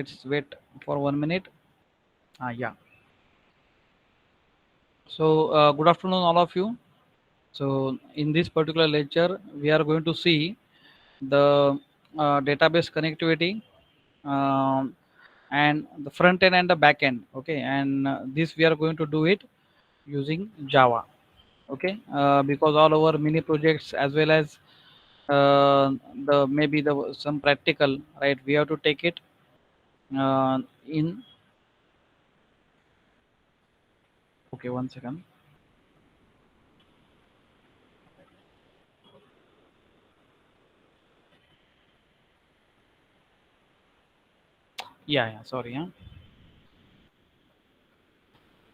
Let's wait for 1 minute. Yeah. So good afternoon, all of you. So in this particular lecture, we are going to see the database connectivity um, and the front end and the back end. Okay, and this we are going to do it using Java. Okay, because all our mini projects as well as the maybe the some practical, right, we have to take it in. Okay, 1 second. Yeah, sorry. Yeah.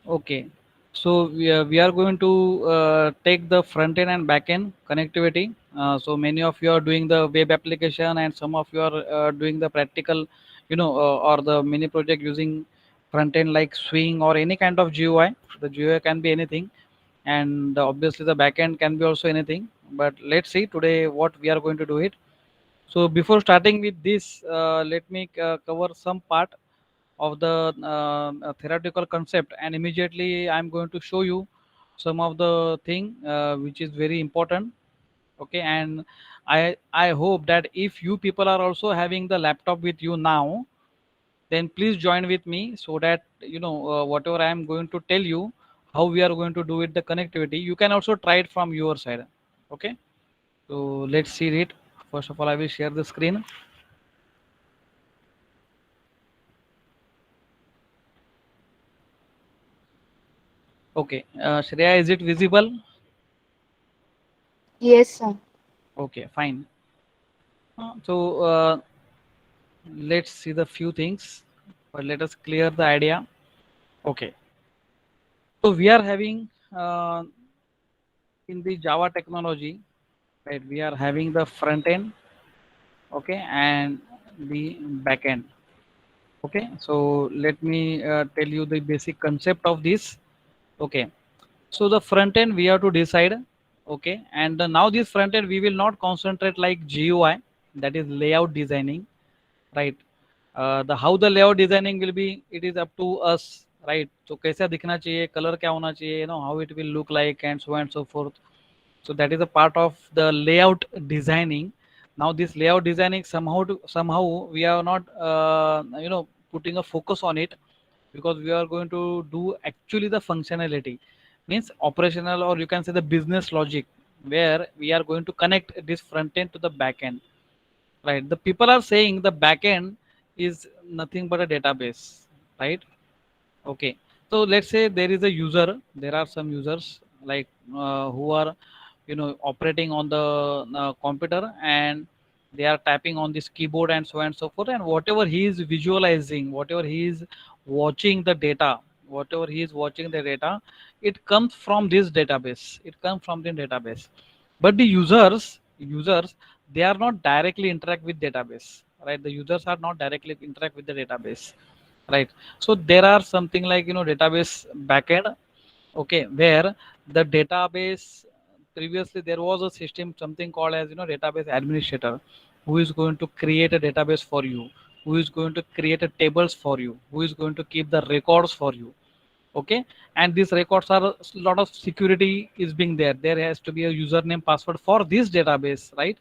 Okay, so we are going to take the front end and back end connectivity. So many of you are doing the web application, and some of you are doing the practical, or the mini project using front end like Swing or any kind of GUI. The GUI can be anything, and obviously the back end can be also anything. But let's see today what we are going to do it. So before starting with this, let me cover some part of the theoretical concept, and immediately I'm going to show you some of the thing which is very important. Okay, and I hope that if you people are also having the laptop with you now, then please join with me so that whatever I am going to tell you, how we are going to do it, the connectivity, you can also try it from your side. Okay, so let's see it. First of all, I will share the screen. Okay, Shreya, is it visible? Yes, sir. Okay, fine. So let's see the few things, but let us clear the idea. Okay, so we are having in the Java technology, right? We are having the front end, okay, and the back end. Okay, so let me tell you the basic concept of this. Okay, so the front end we have to decide. Okay, and now this front end we will not concentrate like GUI, that is layout designing, right? The how the layout designing will be, it is up to us, right? So कैसा दिखना चाहिए, color क्या होना चाहिए, how it will look like, and so on and so forth. So that is a part of the layout designing. Now this layout designing somehow we are not putting a focus on it, because we are going to do actually the functionality, means operational, or you can say the business logic, where we are going to connect this front end to the back end. Right, the people are saying the backend is nothing but a database, right? Okay, so let's say there is a user, there are some users like who are operating on the computer, and they are tapping on this keyboard and so on and so forth, and whatever he is visualizing, whatever he is watching the data, whatever he is watching the data, it comes from this database, it comes from the database. But the users, they are not directly interact with database, right? The users are not directly interact with the database, right? So there are something like database backend. Okay, where the database, previously there was a system, something called as database administrator, who is going to create a database for you, who is going to create a tables for you, who is going to keep the records for you. Okay, and these records are a lot of security is being there, there has to be a username password for this database, right?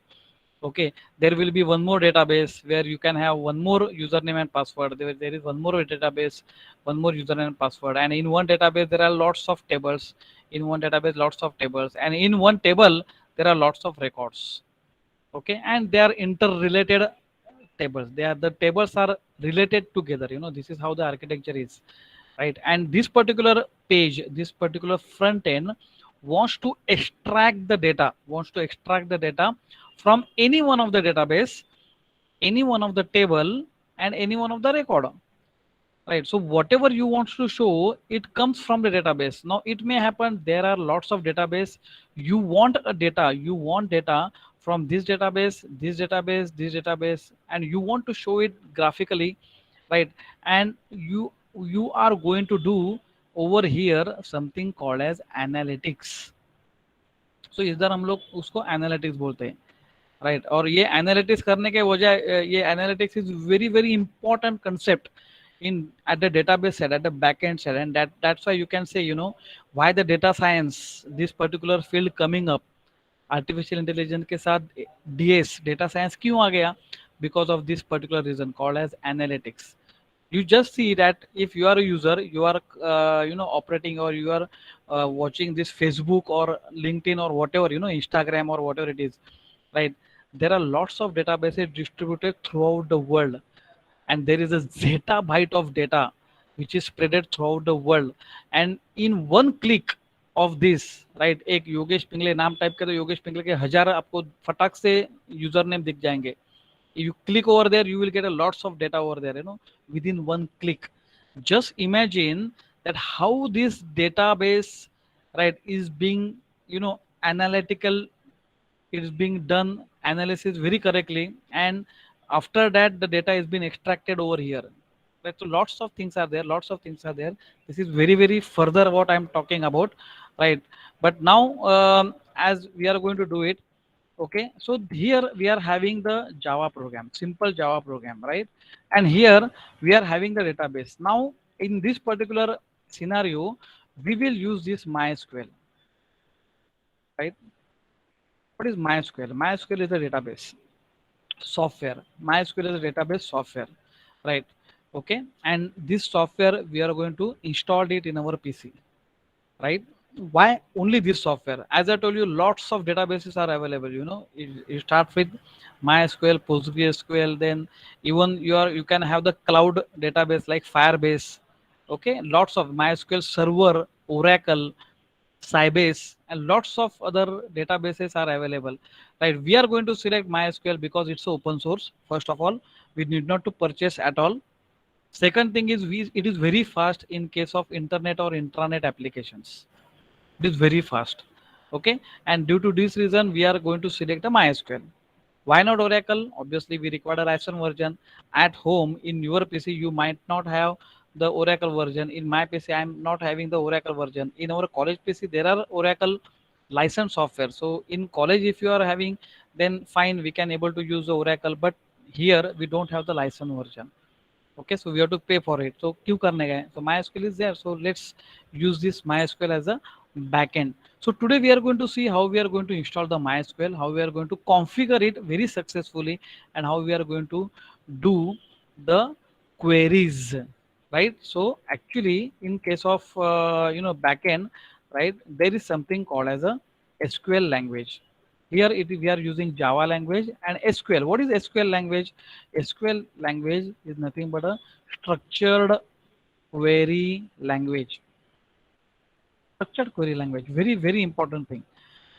Okay, there will be one more database where you can have one more username and password. There is one more database, one more username and password, and in one database there are lots of tables, in one database lots of tables, and in one table there are lots of records. Okay, and they are interrelated tables, they are, the tables are related together, this is how the architecture is, right? And this particular page, this particular front end wants to extract the data from any one of the database, any one of the table, and any one of the record, right? So whatever you want to show, it comes from the database. Now it may happen there are lots of database, you want data from this database, this database, this database, and you want to show it graphically, right? And you are going to do over here something called as analytics. So इधर हम लोग उसको analytics बोलते हैं, right. और ये analytics करने के वजह, ये analytics is very very important concept in at the database side, at the backend side, and that's why you can say, you know, why the data science, this particular field coming up, artificial intelligence के साथ DS data science क्यों आ गया? Because of this particular reason called as analytics. You just see that if you are a user, you are you know, operating, or you are watching this Facebook or LinkedIn or whatever, you know, Instagram or whatever it is, right? There are lots of databases distributed throughout the world, and there is a zettabyte of data which is spreaded throughout the world. And in one click of this, right, एक योगेश पिंगले नाम type के तो योगेश पिंगले के 1000 आपको फटाक से user name दिख जाएंगे. You click over there, you will get a lots of data over there, you know, within one click. Just imagine that how this database, right, is being, you know, analytical, it is being done analysis very correctly, and after that the data is being extracted over here, right? So lots of things are there, lots of things are there. This is very very further what I'm talking about, right? But now, as we are going to do it, okay, so here we are having the Java program, simple Java program, right? And here we are having the database. Now in this particular scenario, we will use this MySQL, right? What is MySQL? MySQL is a database software. MySQL is a database software, right? Okay, and this software we are going to install it in our PC, right? Why only this software? As I told you, lots of databases are available. You know, you start with MySQL, PostgreSQL, then even you can have the cloud database like Firebase. Okay, lots of MySQL Server, Oracle, Sybase, and lots of other databases are available. Right, we are going to select MySQL because it's open source. First of all, we need not to purchase at all. Second thing is, it is very fast in case of internet or intranet applications. It is very fast. Okay, and due to this reason, we are going to select the MySQL. Why not Oracle? Obviously, we require a license version. At home, in your PC, you might not have the Oracle version. In my PC, I'm not having the Oracle version. In our college PC, there are Oracle license software. So in college, if you are having, then fine, we can able to use the Oracle. But here, we don't have the license version. Okay, so we have to pay for it. So क्यों करने गए? So MySQL is there. So let's use this MySQL as a backend. So today we are going to see how we are going to install the MySQL, how we are going to configure it very successfully, and how we are going to do the queries, right? So actually, in case of you know, backend, right, there is something called as a SQL language. Here we are using Java language and SQL. What is SQL language? SQL language is nothing but a structured query language. Structured query language, very very important thing,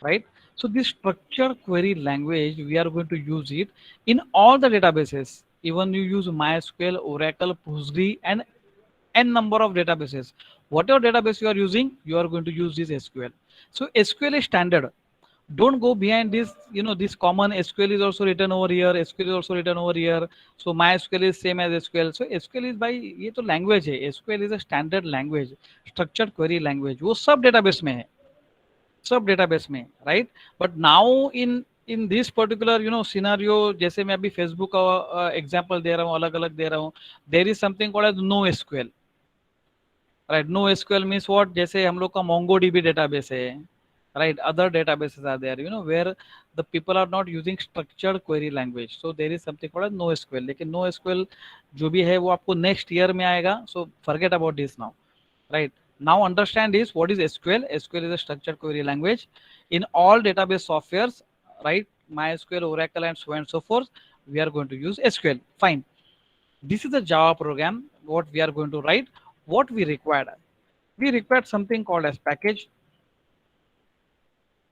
right? So this structured query language, we are going to use it in all the databases. Even you use MySQL, Oracle, Postgre, and n number of databases. Whatever database you are using, you are going to use this SQL. So SQL is standard. Don't go behind this. You know, this common SQL is also written over here, SQL is also written over here, so MySQL is same as SQL. So SQL is by ये तो language है. SQL is a standard language, structured query language. वो सब database में है, सब database में, right? But now in this particular, you know, scenario, जैसे मैं अभी Facebook का example दे रहा हूँ, अलग अलग दे रहा हूँ, there is something called as NoSQL, right? NoSQL means what? जैसे हम लोग का MongoDB database है, right? Other databases are there, you know, where the people are not using structured query language. So there is something called as NoSQL. लेकिन NoSQL जो भी है वो आपको next year में आएगा. So forget about this now, right? Now understand this. What is SQL? SQL is a structured query language in all database softwares, right? MySQL, Oracle, and so on and so forth. We are going to use SQL. Fine. This is a Java program. What we are going to write. What we required. We required something called as package.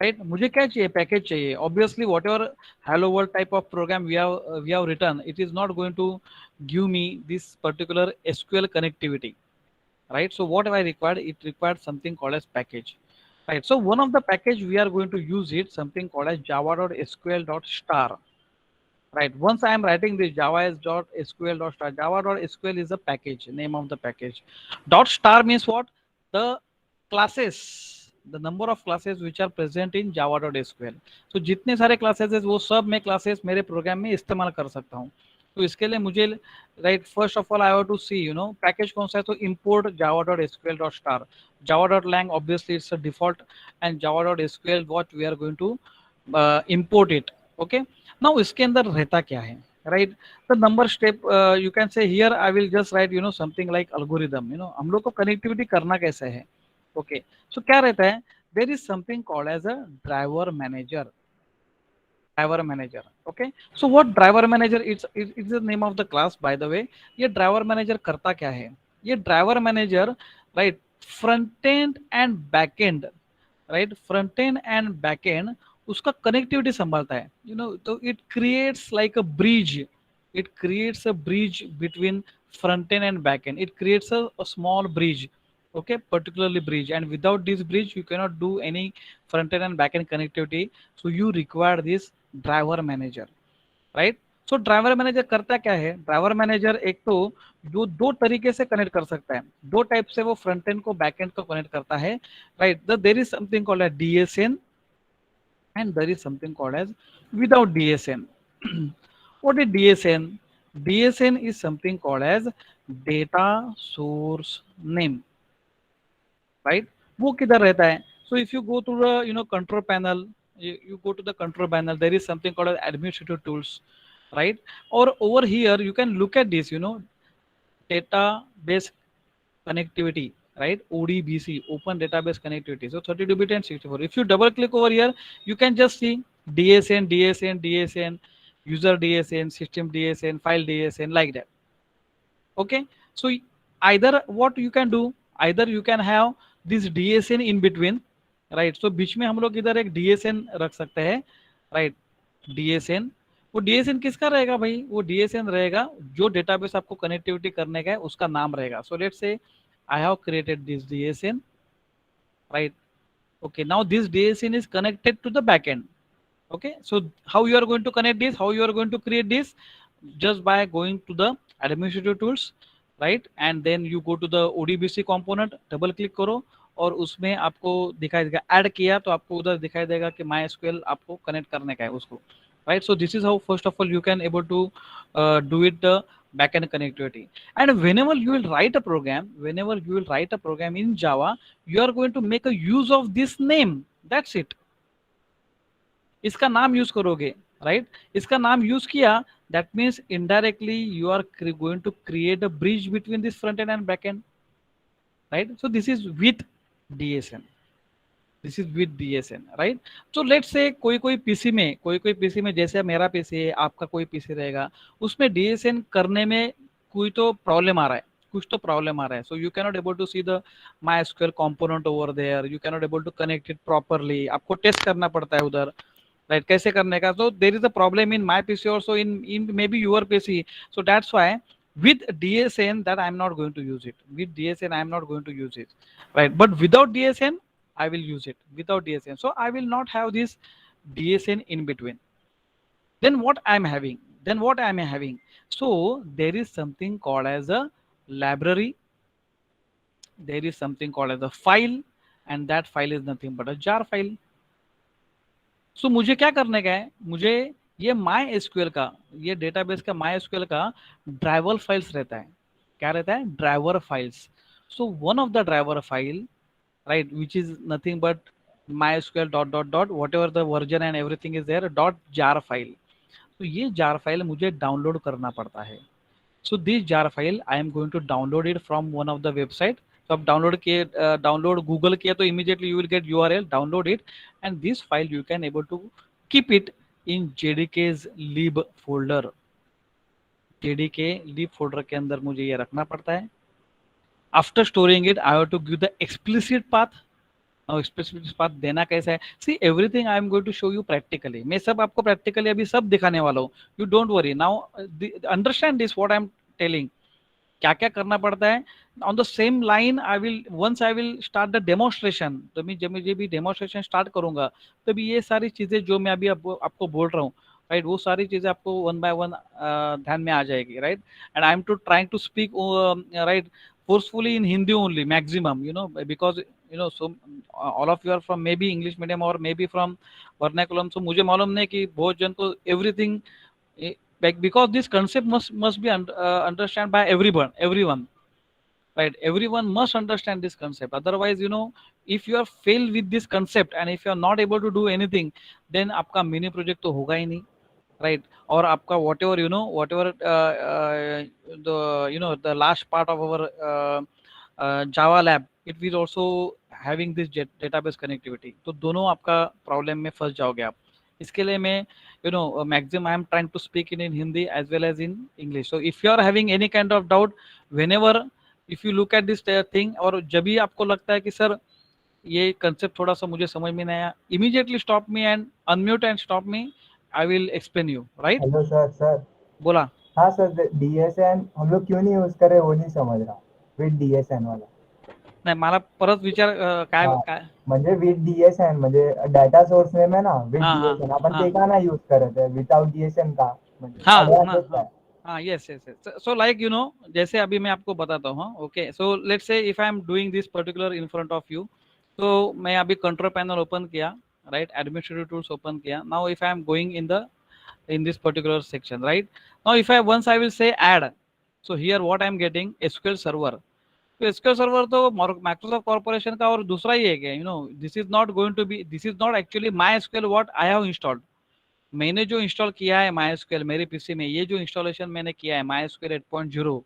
Right? मुझे क्या चाहिए? Package चाहिए. Obviously, whatever hello world type of program we have written, it is not going to give me this particular SQL connectivity, right? So what have I required? It required something called as package, right? So one of the package we are going to use it, something called as java.sql.star, right? Once I am writing this java.sql.star, java.sql is the package name of the package. Dot star means what? The classes, the number of classes which are present in java.sql। तो जितने सारे classes है वो सब मैं classes मेरे programme में इस्तेमाल कर सकता हूँ। तो इसके लिए मुझे right first of all I have to see package कौन सा है, तो import java.sql.star, java.lang obviously it's a default, and java.sql what we are going to import it। okay, now इसके अंदर रहता क्या है, right? The number step you can say here I will just right something like algorithm. हम लोग को connectivity करना कैसे है। ओके, सो क्या रहता है, there is something called as a driver manager. Driver manager, okay. So what driver manager, it's the name of the class by the way. ये ड्राइवर मैनेजर करता क्या है, ये driver manager right front end and back end, right front end and back end उसका connectivity संभालता है। तो it creates like a bridge, it creates a bridge between front end and back end, it creates a small bridge, okay, particularly bridge, and without this bridge you cannot do any front end and back end connectivity, so you require this driver manager, right? So driver manager करता क्या है, driver manager एक तो जो दो तरीके से connect कर सकता है, दो टाइप से वो फ्रंट एंड को बैक एंड को कनेक्ट करता है, right? There is something called as DSN and there is something called as without DSN। what is DSN? DSN is something called as data source name, right? वो किधर रहता है? So if you go to the control panel, you go to the control panel, there is something called as administrative tools, right? Or over here you can look at this, database connectivity, right? ODBC, open database connectivity, so 32-bit and 64. If you double click over here, you can just see DSN, DSN, DSN, user DSN, system DSN, file DSN, like that. Okay, so either what you can do, either you can have this DSN in between, right? So बीच में हम लोग इधर एक DSN रख सकते हैं, right? DSN, वो DSN किसका रहेगा भाई? वो DSN रहेगा जो डेटाबेस आपको कनेक्टिविटी करने का है उसका नाम रहेगा। So let's say I have created this DSN, right? Okay, now this DSN is connected to the backend. Okay, so how you are going to connect this, how you are going to create this? Just by going to the administrative tools, right? And then you go to the ODBC component, double click करो और उसमें आपको दिखाई देगा, add किया तो आपको उधर दिखाई देगा कि MySQL आपको कनेक्ट करने का है उसको, right? So this is how first of all you can able to do it the backend connectivity. And whenever you will write a program, whenever you will write a program in Java, you are going to make a use of this name, that's it। इसका नाम use करोगे, right? इसका नाम use किया, that means indirectly you are going to create a bridge between this front end and back end, right? So this is with DSN, this is with DSN, right? तो let's say कोई कोई PC में जैसे मेरा PC है, आपका कोई PC रहेगा, उसमें डीएसएन करने में कोई तो प्रॉब्लम आ रहा है, कुछ तो प्रॉब्लम आ रहा है। So you cannot able to see the MySQL component over there, you cannot able to connect it properly, आपको टेस्ट करना पड़ता है उधर, राइट? कैसे करने का? so there is a problem in my PC also, in maybe your PC, so that's why with DSN that I'm not going to use it, with DSN I'm not going to use it, right? But without DSN I will use it, without DSN, so I will not have this DSN in between. Then what I'm having, so there is something called as a library, there is something called as a file, and that file is nothing but a jar file। सो मुझे क्या करने का है, मुझे ये MySQL का, ये database का MySQL का ड्राइवर फाइल्स रहता है। क्या रहता है? Driver files. So one of the driver file, right, which is nothing but MySQL dot dot dot whatever the version and everything is there dot jar file. तो ये jar file मुझे download करना पड़ता है। So this jar file I am going to download it from one of the website. तो आप download किए, download Google किया तो immediately you will get URL, download it, and this file you can able to keep it in JDK's lib folder. JDK lib folder के अंदर मुझे ये रखना पड़ता है। After storing it I have to give the explicit path. Now explicit path देना कैसा है, see everything I am going to show you practically, मैं सब आपको प्रैक्टिकली अभी सब दिखाने वाला हूँ। You don't worry, now understand this what I am telling, क्या क्या करना पड़ता है। On the same line I will start the demonstration, तो मैं जब मुझे भी डेमोन्स्ट्रेशन स्टार्ट करूंगा तभी ये सारी चीजें जो मैं अभी आपको बोल रहा हूँ, राइट, वो सारी चीजें आपको वन बाय वन ध्यान में आ जाएगी, right? And I am to trying to speak right forcefully in Hindi only maximum, because you know, so all of you are from maybe English medium or maybe from vernaculum, so मुझे मालूम नहीं कि बहुत जन तो everything like, because this concept must be understand by everyone, right? Everyone must understand this concept, otherwise, you know, if you are failed with this concept and if you are not able to do anything, then आपका mini project तो होगा ही नहीं, right? और आपका whatever the, you know, the last part of our Java lab, it will also having this database connectivity, तो दोनों आपका problem में फंस जाओगे आप. इसके लिए मैं, you know, maximum I am trying to speak in Hindi as well as in English. So if you are having any kind of doubt, whenever if you look at this thing, और जब भी आपको लगता है कि sir ये concept थोड़ा सा मुझे समझ में नहीं आया, immediately stop me and unmute and stop me, I will explain you, right? Hello sir. Sir बोला. हाँ सर, डीएसएन हम लोग क्यों नहीं यूज कर रहे वो नहीं समझ रहा. विथ डीएसएन वाला. नाही, मला परत विचार काय हा काय. म्हणजे विथ डीएसएन म्हणजे डाटा सोर्स नेम आहे ना, विथ हाँ हाँ डीएसएन आपण हाँ ते का नाही यूज करत आहे, विदाउट डीएसएन का म्हणजे हाँ हाँ ऍडव्हान्टेज हाँ काय. हाँ, yes yes yes. So like, you know, जैसे अभी मैं आपको बताता हूँ. ओके, सो लेट्स से if I am doing this particular in front of you, तो मैं अभी कंट्रोल पैनल ओपन किया, राइट? एडमिनिस्ट्रेटिव टूल्स ओपन किया. Now if I am going in this particular section, right? Now if I once I will say add, so here what I am getting, SQL server. तो SQL server तो Microsoft corporation का और दूसरा ही है क्या, you know, this is not going to be, this is not actually my SQL what I have installed. मैंने जो इंस्टॉल किया है माई एसक्यूएल मेरे पीसी में, ये जो इंस्टॉलेशन मैंने किया है my SQL 8.0,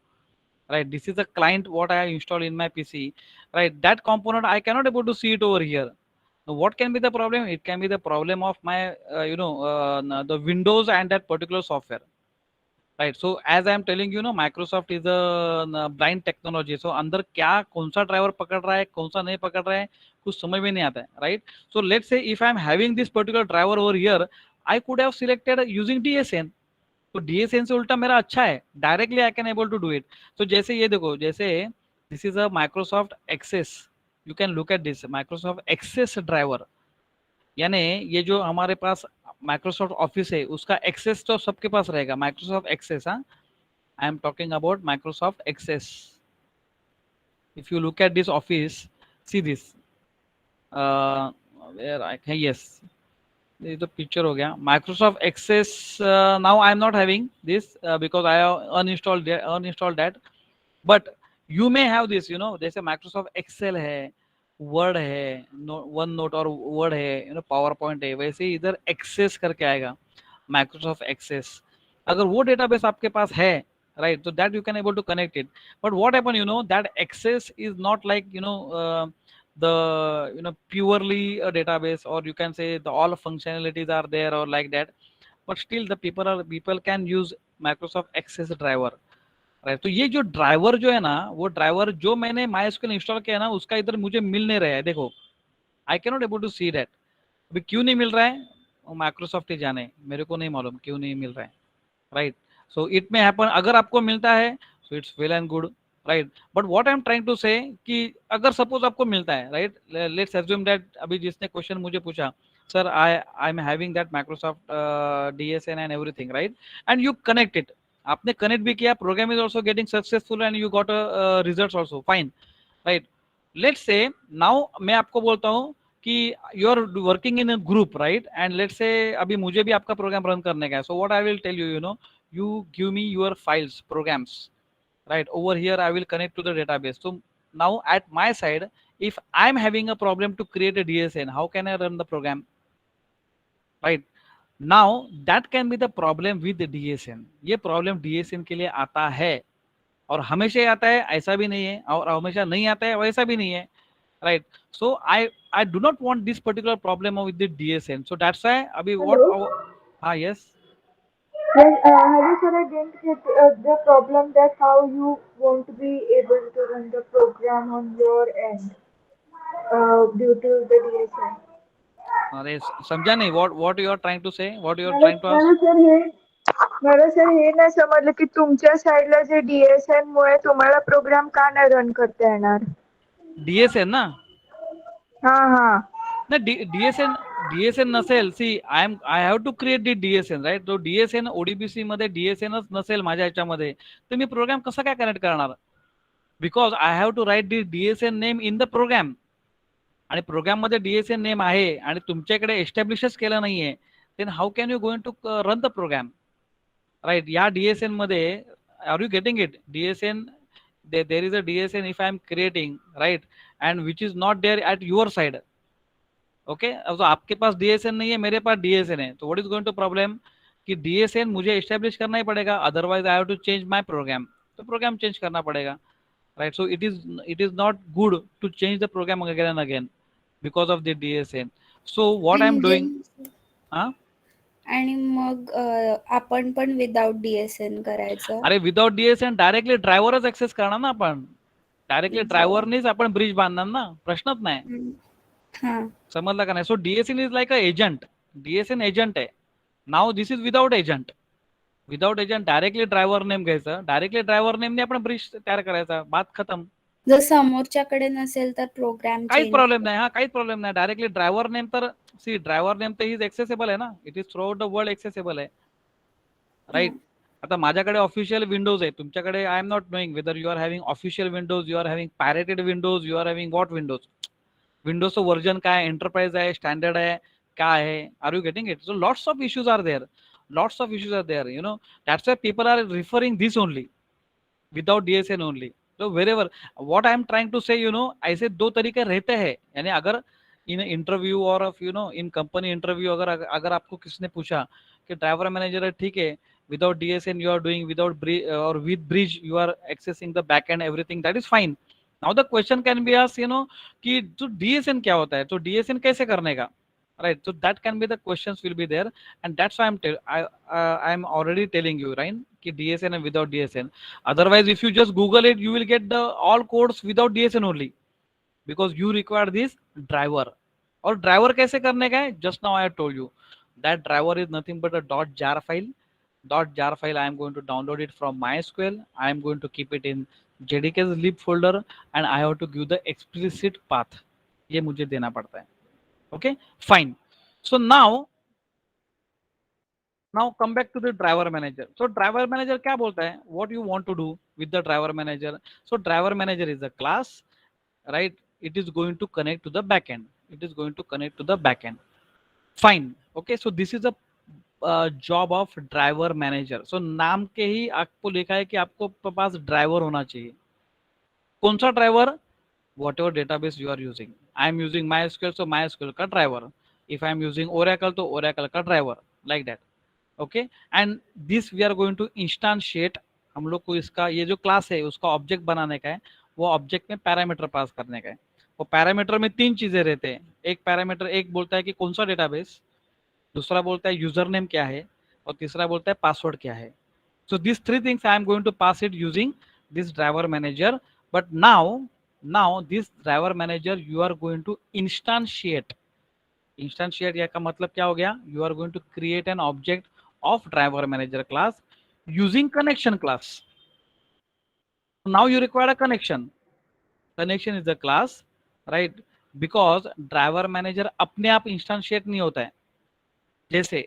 right? This is a client what I have installed in my PC, right? That component I cannot able to see it over here. Now, what can be the problem? It can be the problem of my the Windows and that particular software, right? So as I am telling you, Microsoft is a blind technology. So अंदर क्या कौन सा driver पकड़ रहा है, कौन सा नहीं पकड़ रहा है, कुछ समझ में नहीं आता है, right? So let's say if I am having this particular driver over here, I could have selected using DSN. तो DSN से उल्टा मेरा अच्छा है, directly I can able to do it. तो जैसे ये देखो, जैसे this is a Microsoft access, you can look at this Microsoft access driver, यानी ये जो हमारे पास माइक्रोसॉफ्ट ऑफिस है उसका एक्सेस तो सबके पास रहेगा. माइक्रोसॉफ्ट एक्सेस, हाँ, I am talking about Microsoft access. If you look at this office, see this, where I, yes, ये तो पिक्चर हो गया Microsoft access. Now I am not having this because I have uninstalled that, but you may have this, you know, जैसे Microsoft excel है, word है, OneNote और word है, you know, PowerPoint है, वैसे ही इधर एक्सेस करके आएगा माइक्रोसॉफ्ट एक्सेस. अगर वो डेटाबेस आपके पास है, राइट, तो that you can able to connect it. But what happen, you know, that access is not like, the, purely a database, or you can say the all functionalities are there or like that, but still the people can use Microsoft Access driver, right? तो ये जो driver जो है ना, वो driver जो मैंने MySQL install किया है ना, उसका इधर मुझे मिल नहीं रहा है. देखो, I can not able to see that. अभी क्यों नहीं मिल रहा है, माइक्रोसॉफ्ट ही जाने, मेरे को नहीं मालूम क्यों नहीं मिल रहा है, right? So it may happen, अगर आपको मिलता है so it's well and good, right? But what I am trying to say कि अगर सपोज आपको मिलता है, राइट, लेट्स अज्यूम दैट अभी जिसने क्वेश्चन मुझे पूछा, sir I am having that Microsoft DSN and everything, right, and you connect it, आपने कनेक्ट भी किया, program is also getting successful and you got result also fine, right? Let's say now मैं आपको बोलता हूँ कि you are working in a group, right, and let's say अभी मुझे भी आपका प्रोग्राम रन करने का है. So what I will tell you, you know, you give me your files, programs, right? Over here I will connect to the database. So now at my side, if I'm having a problem to create a DSN, how can I run the program, right? Now that can be the problem with the DSN. ये problem DSN के लिए आता है, और हमेशा ही आता है ऐसा भी नहीं है, और हमेशा नहीं आता है वैसा भी नहीं है, right? So I do not want this particular problem with the DSN, so that's why अभी what Hello. हाँ, yes. Yes, hello sir, I didn't get the problem that how you want to be able to run the program on your end due to the DSL. अरे समझा नहीं, what you are trying to say, what you are मला trying to मला ask. Sir हे मला sir हे नाही समजलं की तुमच्या साईडला जे DSN मुळे तुम्हाला प्रोग्राम का नाही रन करता येणार. DSN ना, हा हा. नाही डीएसएन नसेल, see I have to create the DSN, right? तो डीएसएन ओडीबीसी मध्ये डीएसएनच नसेल माझ्या ह्याच्यामध्ये, तर मी प्रोग्राम कसा काय कनेक्ट करणार? Because I have to write the DSN name in the program, आणि प्रोग्राम मध्ये डीएसएन नेम आहे आणि तुमच्याकडे एस्टॅब्लिशच केलं नाहीये, then how can you going to run the program, right? या डीएसएन मध्ये, are you getting it? DSN, there is a DSN if I am creating, right, and which is not there at your side. Okay, तो आपके पास DSN नहीं है, मेरे पास DSN है, तो what is going to problem कि DSN मुझे establish करना ही पड़ेगा, otherwise I have to change my program, तो प्रोग्राम चेंज करना पड़ेगा, राइट? So it is not good to change the program again and again because of the DSN. So what I am doing, हां, आणि मग आपण पण विदाउट डीएसएन करायचं. अरे विदाउट डीएसएन डायरेक्टली ड्रायव्हरच ऍक्सेस करणार ना आपण, डायरेक्टली ड्रायव्हरनीच आपण ब्रिज बांधणार ना, प्रश्नच नाही. समजलं का नाही? So DSN is like a agent, DSN agent आहे. Now this is without agent. Without agent directly driver name घ्यायचं, डायरेक्टली ड्रायव्हर नेमने आपण ब्रिज तयार करायचा, बात खतम. जर समोरच्याकडे नसेल तर प्रोग्राम काहीच प्रॉब्लेम नाही, हा काहीच प्रॉब्लेम नाही. डायरेक्टली ड्रायव्हर नेम तर सी ड्रायव्हर नेम तर इज एक्सेसिबल आहे ना, it is throughout the world accessible आहे, राईट? आता माझ्याकडे ऑफिशियल विंडोज आहे, तुमच्याकडे I am not knowing whether you are having official Windows, you are having pirated Windows, you are having what Windows, विंडोजचं version काय, enterprise आहे, standard आहे, काय आहे, are you getting it? So lots of issues are there, lots of issues are there, you know, that's why people are referring this only without DSN only. So wherever what I am trying to say, you know, ऐसे दो तरीके रहते हैं, यानी अगर in interview और you know in company interview अगर आपको किसने पूछा कि ड्राइवर मैनेजर है, ठीक है, without DSN you are doing, without bridge और with bridge you are accessing the back end everything, that is fine. Now the question can be asked, you know, कि तो डीएसएन क्या होता है, तो डीएसएन कैसे करने का, right? So that can be the questions will be there, and that's why I'm already telling you, right, ki DSN and without DSN. Otherwise if you just google it, you will get the all codes without DSN only, because you require this driver. और driver कैसे करने का है, just now I have told you that driver is nothing but a .jar file. .jar file I am going to download it from MySQL, I am going to keep it in JDK's lib folder, and I have to give the explicit path, ये मुझे देना पड़ता है. Okay, fine. So now come back to the driver manager. So driver manager क्या बोलता है, what you want to do with the driver manager? So driver manager is a class, right? It is going to connect to the backend. It is going to connect to the backend. Fine. Okay, so this is a job of driver manager. So नाम के ही आपको लिखा है कि आपको पास driver होना चाहिए. कौन सा driver? Whatever database you are using. I am using MySQL, so MySQL का driver. If I am using Oracle, तो Oracle का driver, like that. Okay, and this we are going to instantiate. हम लोग को इसका ये जो क्लास है उसका ऑब्जेक्ट बनाने का है, वो ऑब्जेक्ट में पैरामीटर पास करने का है. वो पैरामीटर में तीन चीजें रहते हैं. एक पैरामीटर एक बोलता है कि कौन सा डेटाबेस, दूसरा बोलता है यूजर नेम क्या है, और तीसरा बोलता है पासवर्ड क्या है. So these three things I am going to pass it using this driver manager. But now this driver manager you are going to instantiate या का मतलब क्या हो गया, you are going to create an object of driver manager class using connection class. Now you require a connection is the class, right? Because driver manager अपने आप instantiate नहीं होता है. जैसे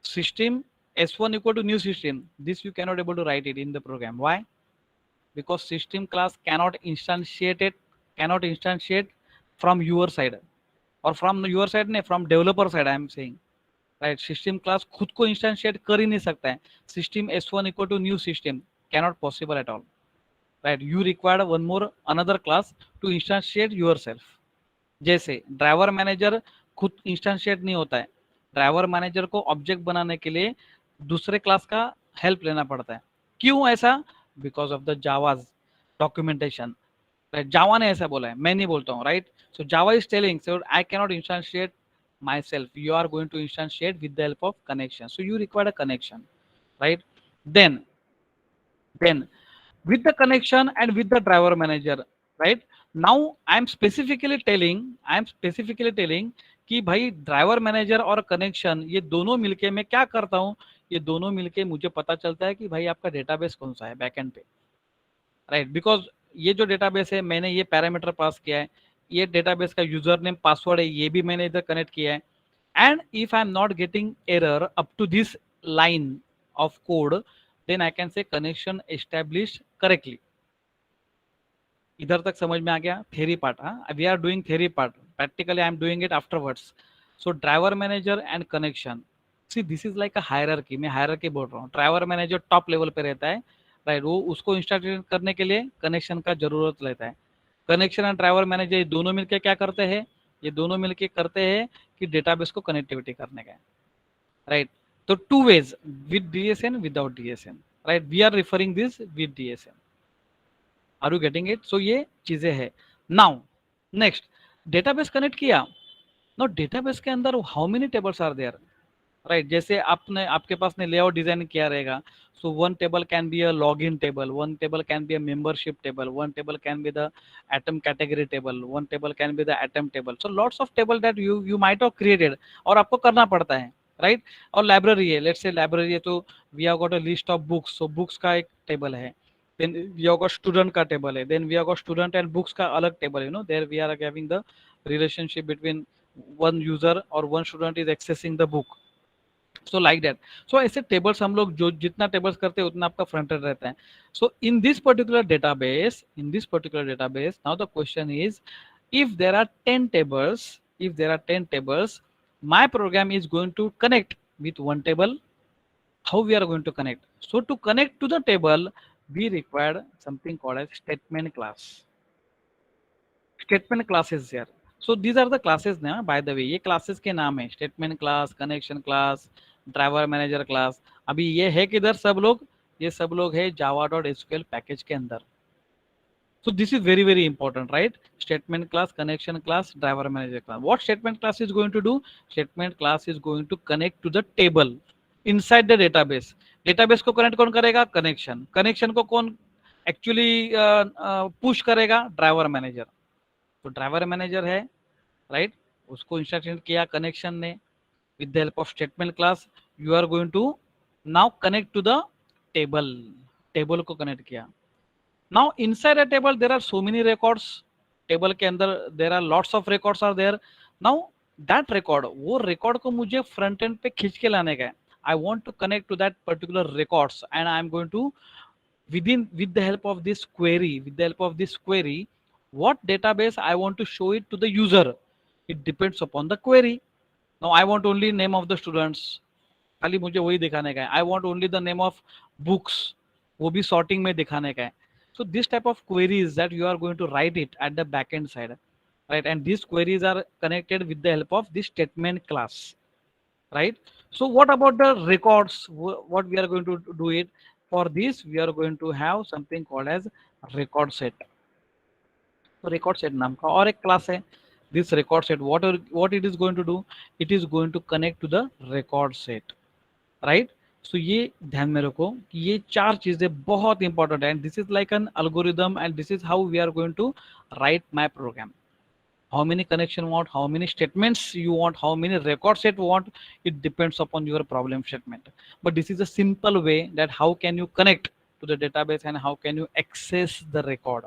system s1 equal to new system, this you cannot able to write it in the program. Why? Because system class cannot instantiate from your side, or from your side नहीं, from developer side I am saying, right? System class खुद को instantiate कर ही नहीं सकता है. System s1 equal to new system cannot possible at all, right? You require one more another class to instantiate yourself. जैसे driver manager खुद instantiate नहीं होता है, ड्राइवर मैनेजर को ऑब्जेक्ट बनाने के लिए दूसरे क्लास का हेल्प लेना पड़ता है. क्यों ऐसा? Because of the Java's documentation. Java ने ऐसा बोला है, मैं नहीं बोलता हूँ, right? So Java is telling, so I cannot instantiate myself, you are going to instantiate with the help of connection. So you require a connection, right? Then with the connection and with the driver manager, right? Now I am specifically telling कि भाई driver manager और connection ये दोनों मिलके मैं क्या करता हूँ, ये दोनों मिलके मुझे पता चलता है कि भाई आपका डेटाबेस कौन सा है बैकएंड पे, राइट? बिकॉज ये जो डेटाबेस है मैंने ये पैरामीटर पास किया है, ये डेटाबेस का यूजर नेम पासवर्ड है, ये भी मैंने इधर कनेक्ट किया है. And if I am not getting error up to this line of code, then I can say connection establish correctly. इधर तक समझ में आ गया? Theory part. हाँ, we are doing theory part. Practically, I'm doing it afterwards. So driver manager and connection. See, this is like a hierarchy. मैं hierarchy बोल रहा हूँ. Driver manager top level पे रहता है, right? वो उसको इंस्टॉल करने के लिए कनेक्शन का जरूरत लेता है. कनेक्शन एंड ड्राइवर मैनेजर ये दोनों मिलके क्या करते हैं? ये दोनों मिलके करते हैं कि डेटाबेस को कनेक्टिविटी करने का, राइट? तो two ways, with DSN, without DSN, right? We are referring this with DSN. Are you getting it? So ये चीजें है. नाउ नेक्स्ट, डेटाबेस कनेक्ट किया. नाउ डेटाबेस के अंदर how many tables are there, right? जैसे आपने आपके पास ने लेआउट डिजाइन किया रहेगा. So one table can be a login table, one table can be a membership table, one table can be the atom category table, one table can be the atom table. So lots of table that you might have created और आपको करना पड़ता है, right? और library है, let's say library है तो we have got a list of books, so books का एक table है. Then we have got student का table है, then we have got student and books का अलग table, you know, there we are having the relationship between one user or one student is accessing the book. So like that. So ऐसे tables हम लोग जो जितना tables करते हैं उतना आपका फ्रंट एंड रहता है. So in this particular database, now the question is, if there are 10 tables, my program is going to connect with one table. How we are going to connect? So to connect to the table, we require something called as statement class. Statement class is there. So these are the classes now, by the way. ये classes के नाम है, statement class, connection class, driver manager class. अभी ये है किधर सब लोग? ये सब लोग है java.sql पैकेज के अंदर. So this is very very important, right? Statement class, connection class, driver manager class. What statement class is going to do? Statement class is going to connect to the table inside the database. Database को connect कौन करेगा? Connection. Connection को कौन actually push करेगा? Driver manager. तो driver manager है, right? उसको instruction किया कनेक्शन ने, with the help of statement class you are going to now connect to the table. Table को कनेक्ट किया. Now inside a table there are so many records. Table के अंदर there are lots of records are there. Now that record, वो record को मुझे front end पे खींच के लाने का है. I want to connect to that particular records and I am going to with the help of this query, what database I want to show it to the user. It depends upon the query. Now I want only name of the students, खाली मुझे वही दिखाने का है. I want only the name of books, वो भी sorting में दिखाने का है. So this type of queries that you are going to write it at the backend side, right? And these queries are connected with the help of this statement class, right? So what about the records? What we are going to do it? For this we are going to have something called as record set. तो record set नाम का और एक class है. This record set, what it is going to do? It is going to connect to the record set, right? So ये ध्यान में रखो कि ये चार चीजें बहुत important है. And this is like an algorithm, and this is how we are going to write my program. How many connection you want, how many statements you want, how many record set you want, it depends upon your problem statement. But this is a simple way that how can you connect to the database and how can you access the record,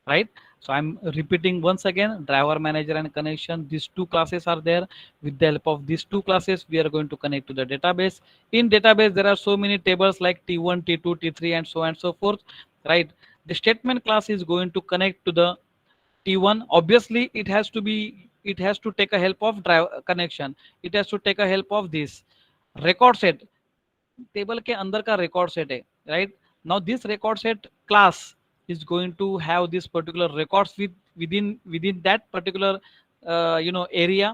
right? So I'm repeating once again, driver manager and connection, these two classes are there. With the help of these two classes we are going to connect to the database. In database there are so many tables like T1, T2, T3 and so on and so forth, right? The statement class is going to connect to the T1. Obviously it has to take a help of drive connection. It has to take a help of this record set. Table के अंदर का record set है, right? Now this record set class is going to have this particular records within that particular area,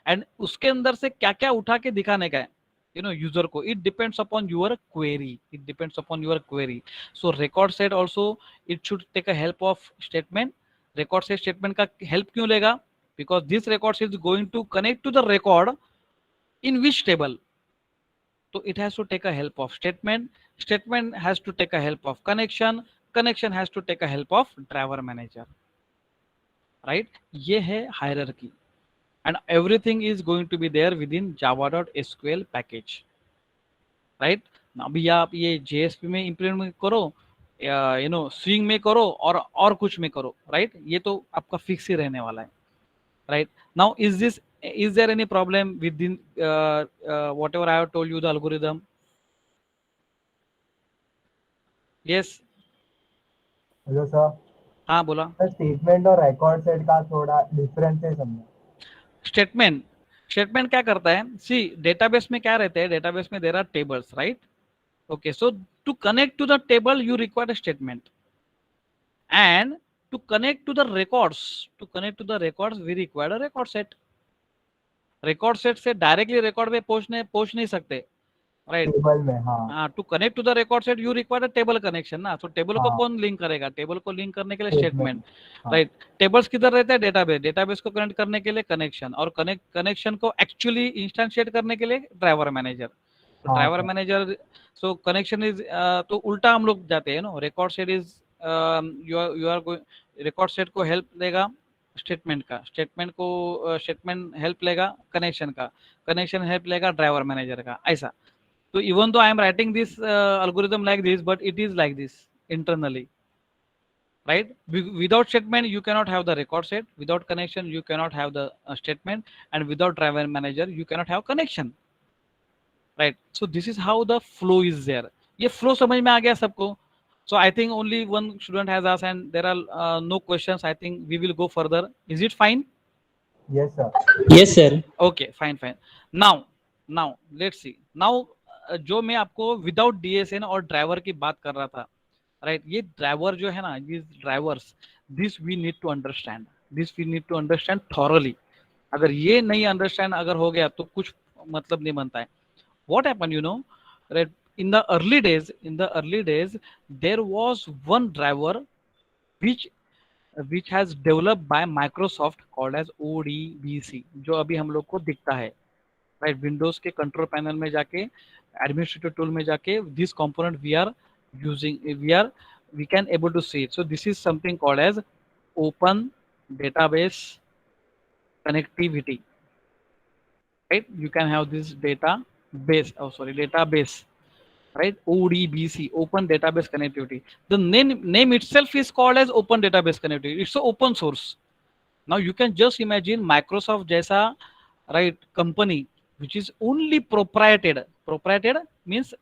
and उसके अंदर से क्या क्या उठा के दिखाने का है यूजर को. it depends upon your query. So record set also it should take a help of statement. record set statement का help क्यों लेगा? because this record is going to connect to the record in which table. So it has to take a help of statement has to take a help of connection has to take a help of driver manager, right? ये है hierarchy, and everything is going to be there within java.sql package, right? अभी आप ये JSP में implement करो या swing में करो और कुछ में करो, right? ये तो आपका fix ही रहने वाला है, right? Now is there any problem within whatever I have told you the algorithm? Yes. Hello, sir. हाँ बोला। स्टेटमेंट और रिकॉर्ड सेट का थोड़ा डिफरेंस है समझा। स्टेटमेंट, स्टेटमेंट क्या करता है, सी डेटाबेस में क्या रहता है, डेटाबेस में there are tables, right? Okay, so to connect to the table you require a statement, and to connect to the records, to connect to the records we require a record set. Record set से directly record पे पहुंच नहीं सकते, right? Table में हाँ। हाँ, to connect to the record set you require a table connection ना, तो टेबल को हाँ कौन लिंक करेगा, टेबल को लिंक करने के लिए स्टेटमेंट। स्टेटमेंट, हाँ राइट? टेबल्स किधर रहते हैं, डेटाबेस, डेटाबेस को कनेक्ट करने के लिए कनेक्शन, और कनेक्शन को एक्चुअली इंस्टेंशिएट करने के लिए ड्राइवर मैनेजर। तो हाँ driver sir. Manager, so connection is, तो उल्टा हम लोग जाते हैं no, record set is, you are record set को हेल्प देगा स्टेटमेंट का, स्टेटमेंट को स्टेटमेंट हेल्प लेगा कनेक्शन का, कनेक्शन हेल्प लेगा ड्राइवर मैनेजर का, ऐसा। So even though I am writing this algorithm like this, but it is like this internally, right? Without statement, you cannot have the record set. Without connection, you cannot have the statement, and without driver manager, you cannot have connection, right? So this is how the flow is there. ये flow समझ में आ गया सबको? So I think only one student has asked, and there are no questions. I think we will go further. Is it fine? Yes sir. Yes, sir. Okay, fine, fine. Now let's see. Now जो मैं आपको without DSN और driver की बात कर रहा था, right? ये ड्राइवर जो है ना, ये drivers, this we need to understand, this we need to understand thoroughly. अगर ये नहीं अंडरस्टैंड अगर हो गया तो कुछ मतलब नहीं बनता है। What happened, you know, right? In the early days, there was one driver which has developed by Microsoft called as ODBC, जो अभी हम लोग को दिखता है, राइट? विंडोज के कंट्रोल पैनल में जाके, एडमिनिस्ट्रेटिव टूल में जाके, this component we are using, we can able to see it. So this is something called as open database connectivity, right? You can have this database, right? ODBC, open database connectivity. The name itself is called as open database connectivity. It's a open source. Now you can just imagine Microsoft जैसा, right, company which is only proprietary means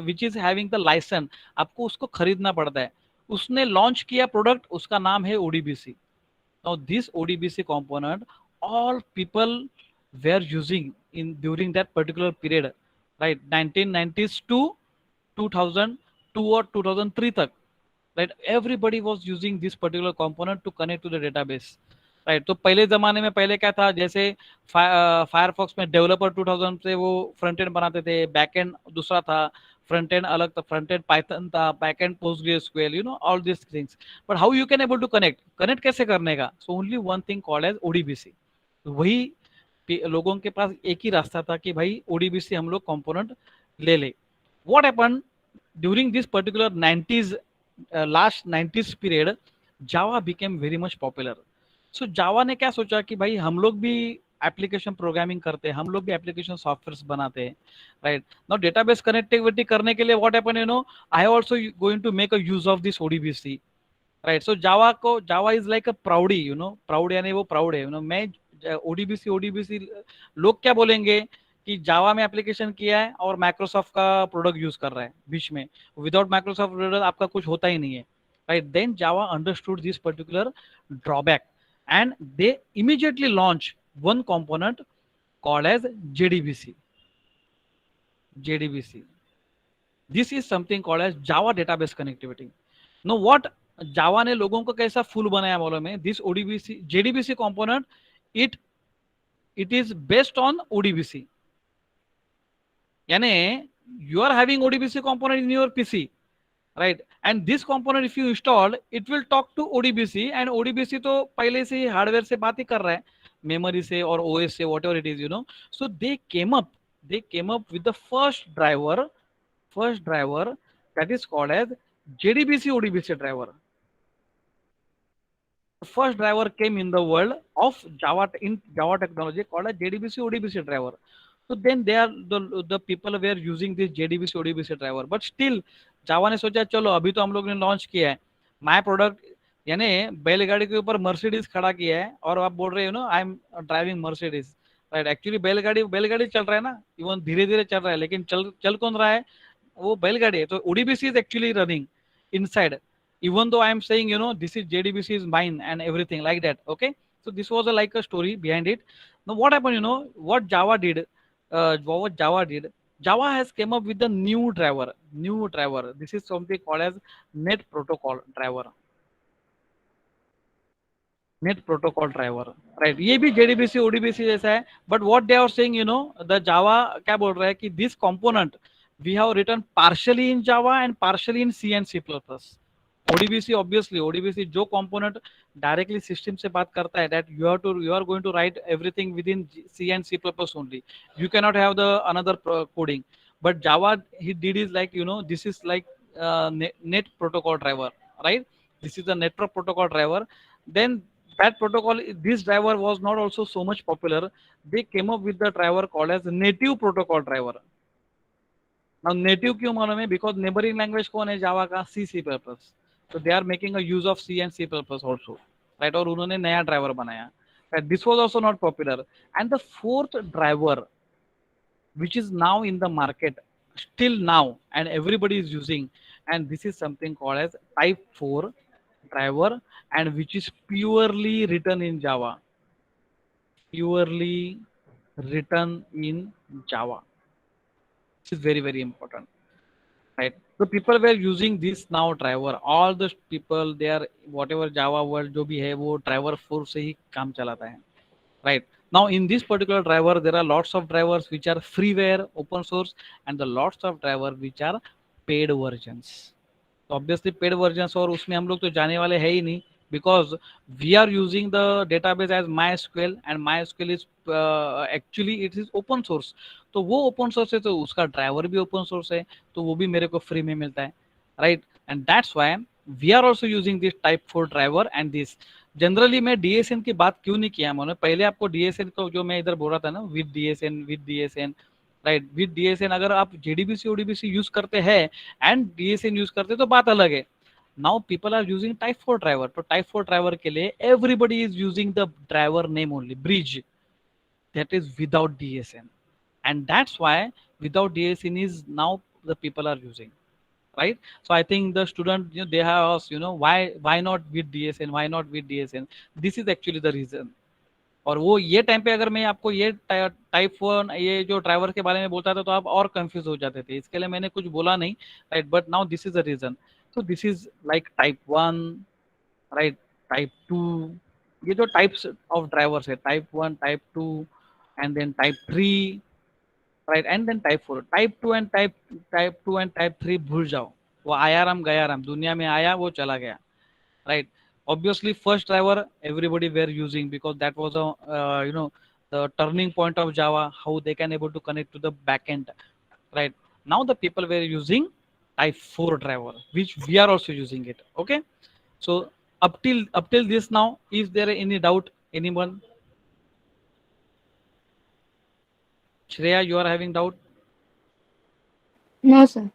which is having the license, आपको उसको खरीदना पड़ता है। उसने launch किया product, उसका नाम है ODBC. Now this ODBC component, all people were using in during that particular period, right? 1990s to 2002 or 2003 तक, right? Everybody was using this particular component to connect to the database, right? तो पहले जमाने में पहले क्या था, जैसे Firefox में डेवलपर 2000 से वो फ्रंट एंड बनाते थे, बैक एंड दूसरा था, फ्रंट एंड अलग था, फ्रंट एंड पाइथन था, back end PostgreSQL, you know all this things. But how you can able to connect कैसे करने का? So only one thing called as ODBC. वही लोगों के पास एक ही रास्ता था कि भाई ओडीबीसी हम लोग कंपोनेंट ले ले। What happened during this particular 90s, last 90s period, Java became very much popular. So Java ने क्या सोचा कि भाई हम लोग भी एप्लीकेशन प्रोग्रामिंग करते हैं, हम लोग भी एप्लीकेशन सॉफ्टवेयर बनाते हैं, राइट? नाउ डेटाबेस कनेक्टिविटी करने के लिए what happen, you know, I have also going to make a use of this ODBC, right? So Java is like a proudy, you know, proud यानी वो proud है, you no, मैं ODBC लोग क्या बोलेंगे कि जावा में एप्लीकेशन किया है और माइक्रोसॉफ्ट का प्रोडक्ट यूज कर रहा है बीच में, विदाउट माइक्रोसॉफ्ट प्रोडक्ट आपका कुछ होता ही नहीं है, right? Then Java understood this particular drawback and they immediately launch one component called as JDBC. This is something called as Java database connectivity. Now what Java ने लोगों को कैसा फूल बनाया मालूम है? This ODBC JDBC component, it is based on ODBC. यानी you are having ODBC component in your PC, right? And this component if you install, it will talk to ODBC, and ODBC तो पहले से ही hardware से बात ही कर रहा है, memory से और OS से, whatever it is, you know. So they came up with the first driver that is called as JDBC ODBC driver. The first driver came in the world of Java, in Java technology, called as JDBC ODBC driver. So then they are the people were using this JDBC ODBC driver, but still जावा ने सोचा चलो अभी तो हम लोग ने launch किया है माय प्रोडक्ट, यानी बैलगाड़ी के ऊपर मर्सिडीज खड़ा किया है और आप बोल रहे हो ना I am driving Mercedes, right? Actually बैलगाड़ी चल रहा है ना, इवन धीरे धीरे चल रहा है, लेकिन चल कौन रहा है? वो बैलगाड़ी है। तो ODBC is actually running inside, even though I am saying, this is JDBC is mine and everything like that. Okay, so this was like a story behind it. Now what happened, what Java did, Java has came up with the new driver. This is something called as net protocol driver. Net protocol driver, right, ये भी JDBC ODBC जैसा है, but what they are saying, the Java क्या बोल रहा है कि this component we have written partially in Java and partially in C and C plus plus. ODBC obviously, ODBC जो कंपोनेंट डायरेक्टली सिस्टम से बात करता है, that you are going to write everything within C and C plus plus only, you can not have the another coding. But Java he did is like, this is like net protocol driver, right? This is the network protocol driver. Then that protocol, this driver was not also so much popular. They came up with the driver called as native protocol driver. Now native क्यों मालूम है? Because neighboring language कौन है जावा का? C++. So they are making a use of C and C++ also, right? और उन्होंने नया driver बनाया. Right? This was also not popular. And the fourth driver, which is now in the market still now and everybody is using, and this is something called as type 4 driver, and which is purely written in Java. Purely written in Java. This is very, very important, right? So people were using this now driver. All the people, they are whatever Java world जो भी है वो driver 4 से ही काम चलाता है, right? Now in this particular driver there are lots of drivers which are freeware open source, and the lots of driver which are paid versions. तो obviously paid versions और उसमें हम लोग तो जाने वाले है ही नहीं, because we are using the database as MySQL, and MySQL is actually it is open source. तो वो open source है तो उसका driver भी open source है, तो वो भी मेरे को free में मिलता है, right? And that's why we are also using this type 4 driver. And this generally मैं डीएसएन की बात क्यों नहीं किया मैंने, पहले आपको डीएसएन को जो मैं इधर बोल रहा था ना, with DSN, right, with DSN अगर आप जेडीबीसी ओडीबीसी यूज करते हैं एंड डीएसएन यूज करते तो बात अलग है. Now people are using type 4 driver. तो टाइप 4 ड्राइवर के लिए everybody is using the driver name only, bridge, that is without DSN, and that's why without DSN is now the people are using, right? So I think the student, they have asked, why not with DSN, why not with DSN? This is actually the reason. और वो ये time पे अगर मैं आपको ये type 1 ये जो ड्राइवर के बारे में बोलता था तो आप और कंफ्यूज हो जाते थे, इसके लिए मैंने कुछ बोला नहीं, right? But now this is the reason. So this is like type 1, right, type 2, ये जो टाइप्स ऑफ ड्राइवर्स है, type 1, type 2 and then type 3, right, and then type 4. Type 2 and type 2 and type 3 भूल जाओ, वो आया राम गया राम, दुनिया में आया वो चला गया, right? Obviously first driver everybody were using because that was a the turning point of Java, how they can able to connect to the backend, right? Now the people were using type 4 driver, which we are also using it. Okay, so up till this now, is there any doubt, anyone? Shreya, you are having doubt? No, sir.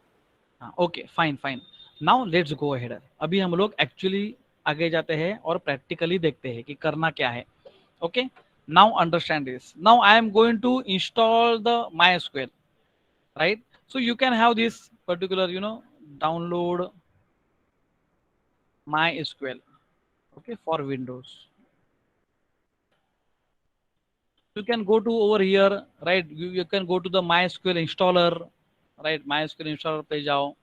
Okay, fine. Now let's go ahead. अभी हम लोग actually आगे जाते हैं और practically देखते हैं कि करना क्या है. Okay, now understand this. Now I am going to install the MySQL, right? So you can have this particular download MySQL, okay, for Windows. You can go to over here, right? You can go to the MySQL installer, right? MySQL installer पे जाओ,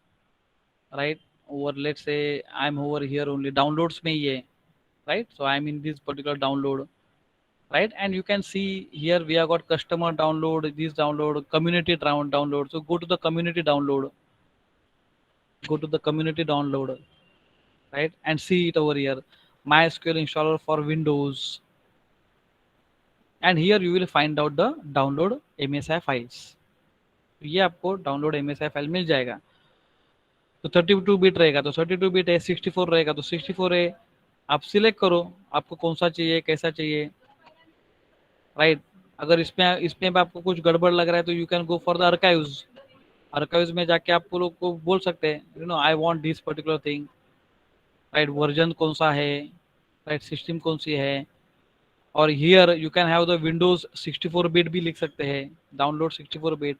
right? Over, let's say I'm over here only downloads में ही है, right? So I'm in this particular download, right? And you can see here we have got customer download, this download, community download. So go to the community download, right? And see it over here, MySQL installer for Windows. And here you will find out the download MSI files. ये आपको download MSI file मिल जाएगा. तो 32 bit रहेगा तो 32 bit है, 64 रहेगा तो 64 है. आप सिलेक्ट करो आपको कौन सा चाहिए, कैसा चाहिए, राइट? अगर इसमें आपको कुछ गड़बड़ लग रहा है तो you can go for the archives में जाके आप लोग को बोल सकते हैं, I want this particular thing, right? Version कौन सा है, राइट? सिस्टम कौन सी है. और here you can have the Windows 64 bit भी लिख सकते हैं, डाउनलोड 64 बिट.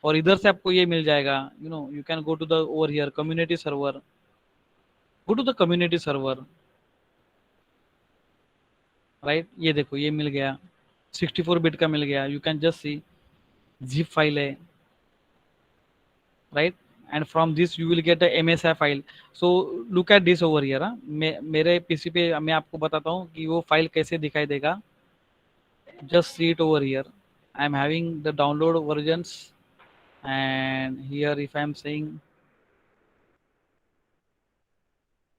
और इधर से आपको ये मिल जाएगा, you can go to the over here community server, go to the community server, right. ये देखो ये मिल गया, 64 बिट का मिल गया, you can just see zip file है, right. And from this you will get a MSI file. So look at this over here. मेरे PC पे मैं आपको बताता हूँ कि वो फाइल कैसे दिखाई देगा। Just see it over here, I am having the download versions, and here if I am saying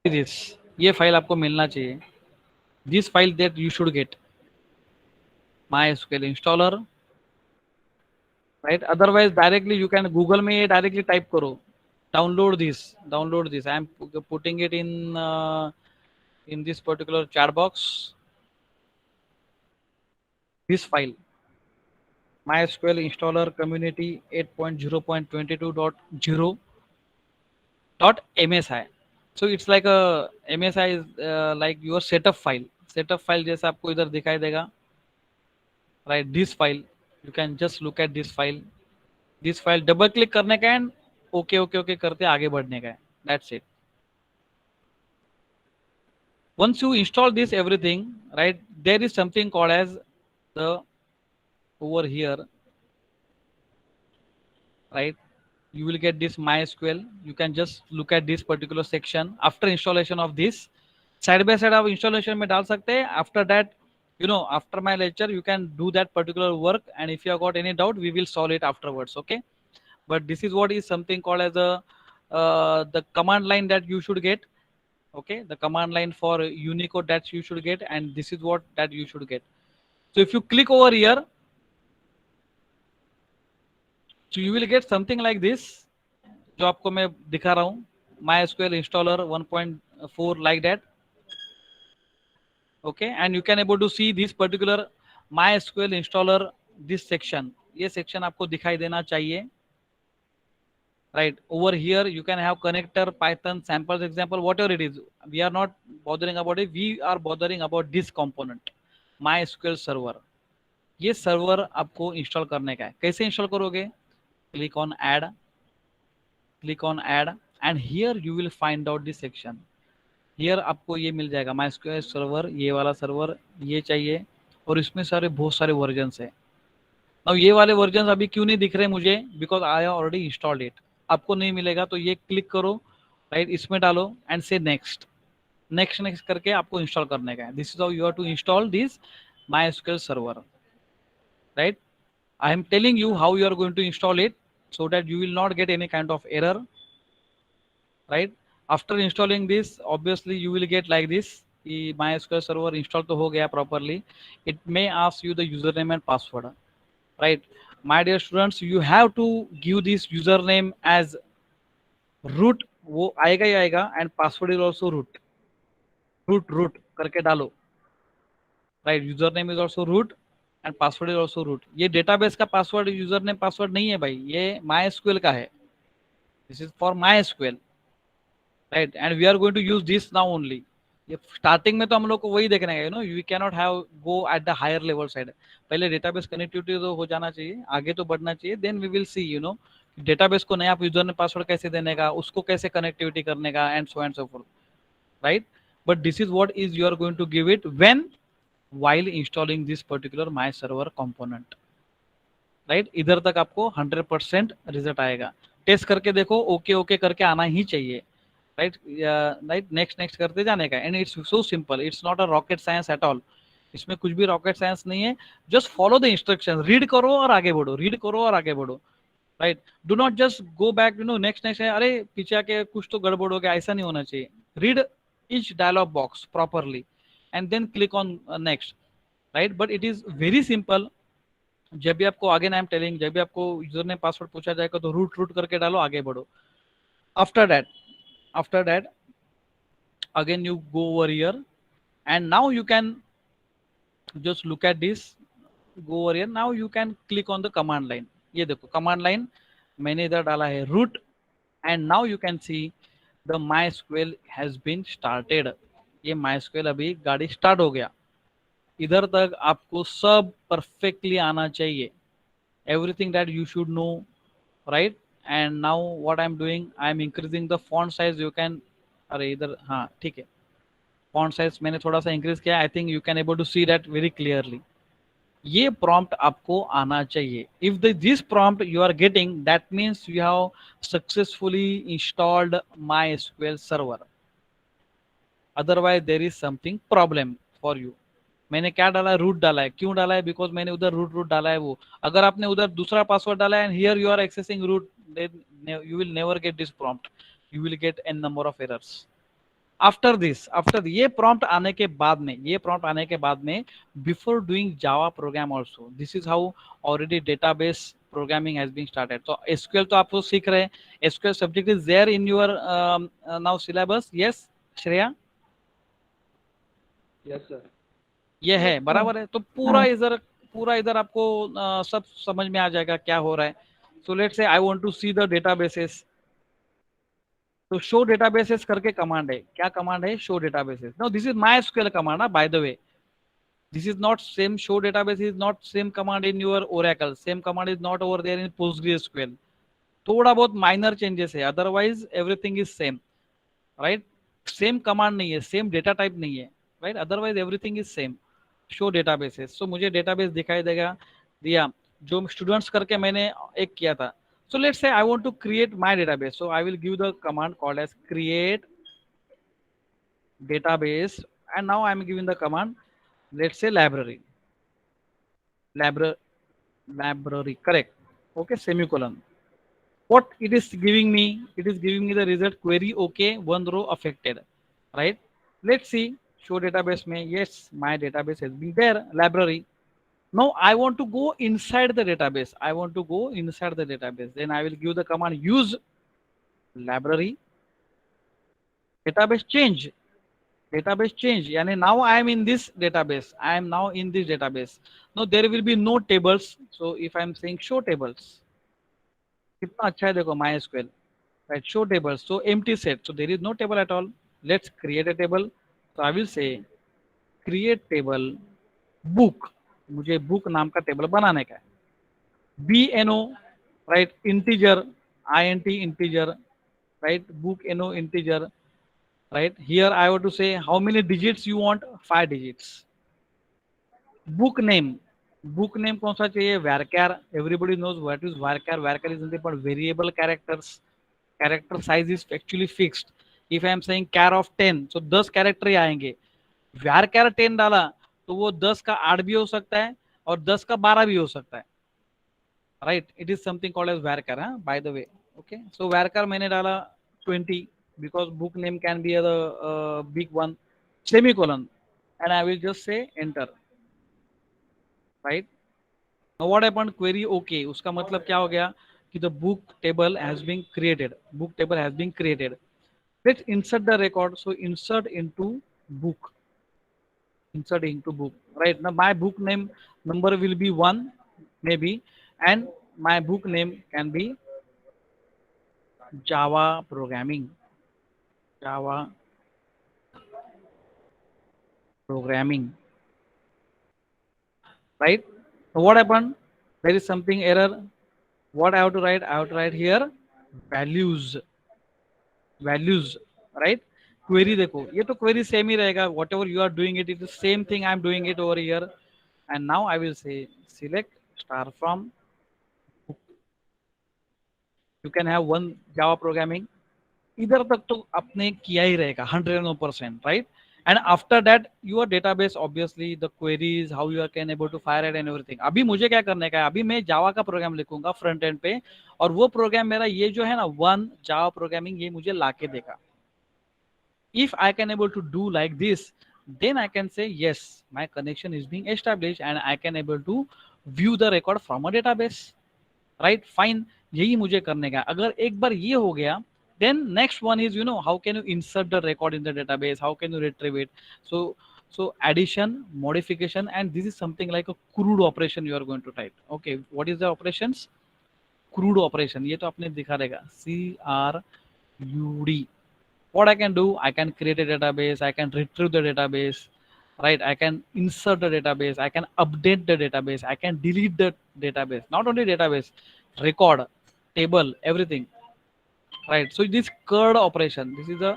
this, ये फाइल आपको मिलना चाहिए। This file that you should get, MySQL installer, right. Otherwise directly you can Google में ये directly type करो, download this. I am putting it in this particular chat box, this file, MySQL installer community 8.0.22.0.msi. So it's like a MSI is like your setup file, जैसा आपको इधर दिखाई देगा, right? This file, you can just look at this file, double click करने का and okay okay okay करते आगे बढ़ने का है, that's it. Once you install this everything, right, there is something called as the over here, right, you will get this MySQL. You can just look at this particular section after installation of this, side by side आप installation में डाल सकते हैं. After that, you know, after my lecture you can do that particular work, and if you have got any doubt we will solve it afterwards, okay. But this is what is something called as a the command line that you should get, okay, the command line for Unicode that you should get, and this is what that you should get. So if you click over here, so you will get something like this, जो आपको मैं दिखा रहा हूँ, MySQL installer 1.4 like that, okay. And you can able to see this particular MySQL installer, this section, ये section आपको दिखाई देना चाहिए, right. Over here you can have connector, Python, samples, example, whatever it is. We are not bothering about it, we are bothering about this component, MySQL server. ये server आपको install करने का है. कैसे इंस्टॉल करोगे? Click on add, and here you will find out this section. Here आपको ये मिल जाएगा MySQL सर्वर, ये वाला सर्वर ये चाहिए, और इसमें सारे बहुत सारे वर्जन्स है. अब ये वाले वर्जन अभी क्यों नहीं दिख रहे मुझे? Because I already installed it. आपको नहीं मिलेगा तो ये क्लिक करो, राइट, इसमें डालो एंड से नेक्स्ट करके आपको इंस्टॉल करने का है. This is how you have to install this MySQL server, right. I am telling you how you are going to install it so that you will not get any kind of error, right. After installing this, obviously you will get like this, MySQL server install तो हो गया properly. It may ask you the username and password, right. My dear students, you have to give this username as root, वो आएगा ही आएगा, and password is also root करके डालो, right. Username is also root and password is also root. ये database का password username password नहीं है भाई, ये MySQL का है. This is for MySQL, right. And we are going to use this now only. ये स्टार्टिंग में तो हम लोग को वही देखना है, you know, we can not have go at the higher level side. पहले डेटाबेस कनेक्टिविटी तो हो जाना चाहिए, आगे तो बढ़ना चाहिए, then we will see, you know, database को नया यूजर ने पासवर्ड कैसे देने का, उसको कैसे कनेक्टिविटी करने का, and so fourth, right. But this is what is you are going to give it when while installing this particular my server component, right. इधर तक आपको 100% रिजल्ट आएगा. टेस्ट करके देखो, ओके ओके करके आना ही चाहिए, राइट. राइट, नेक्स्ट करते जाने का. And it's so simple, it's not a rocket science at all. इसमें कुछ भी रॉकेट साइंस नहीं है. Just follow the instruction, read करो और आगे बढ़ो, right. Do not just go back, you know, next है, अरे पीछे आके कुछ तो गड़बड़ हो गया, ऐसा नहीं होना चाहिए. Read each dialog box properly and then click on next, right. But it is very simple. जब भी आपको, अगेन आई एम टेलिंग, जब भी आपको यूजर ने पासवर्ड पूछा जाएगा तो रूट करके डालो, आगे बढ़ो. After that again you go over here, and now you can just look at this, go over here. Now you can click on the command line. ये देखो command line मैंने इधर डाला है root, and now you can see the MySQL has been started. ये MySQL अभी गाड़ी start हो गया. इधर तक आपको सब परफेक्टली आना चाहिए, everything that you should know, right. And now what I'm doing, I'm increasing the font size. You can अरे इधर, हाँ ठीक है, फॉन्ट साइज मैंने थोड़ा सा इंक्रीज किया, I think you can able to see that very clearly. ये प्रॉम्प्ट आपको आना चाहिए। If this prompt you are getting, that means you have successfully installed MySQL server, otherwise there is something problem for you. मैंने क्या डाला है, root डाला है। क्यों डाला है? बिकॉज मैंने उधर रूट डाला है। वो अगर आपने उधर दूसरा पासवर्ड डाला है and here you are accessing root, you will never get this prompt, you will get an number of errors. After this, after ये प्रॉम्प्ट आने के बाद में, ये प्रॉम्प्ट आने के बाद में, before doing Java program also, this is how already database programming has been started. तो एसक्यूएल तो आप लोग सीख रहे हैं, SQL subject is there in your now syllabus. Yes Shreya, yes sir. ये है Yes, बराबर है। तो हाँ, पूरा इधर आपको सब समझ में आ जाएगा क्या हो रहा है। So let's say I want to see the databases, तो शो डेटाबेसेस करके कमांड है। क्या कमांड है? Show databases. Now this is MySQL command, by the way. This is not same, show database is not same command in your Oracle, same command is not over there in PostgreSQL. थोड़ा बहुत minor changes है, otherwise everything is same, right. Same command नहीं है, same data type नहीं है, right, otherwise everything is same. Show databases, so मुझे database दिखाई देगा, दिया जो स्टूडेंट्स करके मैंने एक किया था। So let's say I want to create my database, so I will give the command called as create database, and now I am giving the command, let's say library, library, correct, okay, semicolon. What it is giving me? It is giving me the result query okay, one row affected, right? Let's see, show database mein, yes, my database has been there, library. Now I want to go inside the database, I want to go inside the database, then I will give the command use library database change, database change, yani now I am in this database, I am now in this database. Now there will be no tables, so if I am saying show tables, कितना अच्छा है देखो MySQL, right? Show tables, so empty set, so there is no table at all. Let's create a table, so I will say create table book, मुझे book नाम का table बनाने का है। BNO, right, integer, int integer, right, book no integer, right, here I want to say how many digits you want, 5 digits. Book name, book name कौन सा चाहिए? varchar, everybody knows what is varchar, varchar is nothing but variable characters, character size is actually fixed. If I am saying char of 10, so 10 character ही आएंगे। varchar 10 डाला तो वो 10 का 8 भी हो सकता है और 10 का 12 भी हो सकता है, right, it is something called as varchar, by the way, okay. So varchar मैंने डाला 20 because book name can be the big one, semicolon, and I will just say enter, right? Now what happened? Query okay, उसका मतलब क्या हो गया कि the book table has been created, book table has been created. Let's insert the record, so insert into book, insert into book, right? Now my book name number will be 1 maybe, and my book name can be Java programming, Java programming, right? So what happened? There is something error. What I have to write? I have to write here values, values, right? Query देखो, ये तो query same ही रहेगा. Whatever you are doing it is the same thing I am doing it over here. And now I will say select star from. You can have one Java programming. इधर तक तो आपने किया ही रहेगा 100%, right? And after that your database, obviously the queries, how you can able to fire it and everything. अभी मुझे क्या करने का है? अभी मैं जावा का प्रोग्राम लिखूंगा फ्रंट एंड पे, और वो प्रोग्राम मेरा ये जो है ना वन जावा प्रोग्रामिंग, ये मुझे लाके देगा। If I can able to do like this, then I can say yes, my connection is being established and I can able to view the record from a database, right? Fine, यही मुझे करने का। अगर एक बार ये हो गया, then next one is, you know, how can you insert the record in the database, how can you retrieve it? So addition, modification, and this is something like a crude operation you are going to type. Okay, what is the operations? Crude operation, ये तो आपने दिखा रहेगा, CRUD. What I can do, I can create a database, I can retrieve the database, right? I can insert the database, I can update the database, I can delete the database. Not only database, record, table, everything, right? So this CRUD operation, this is a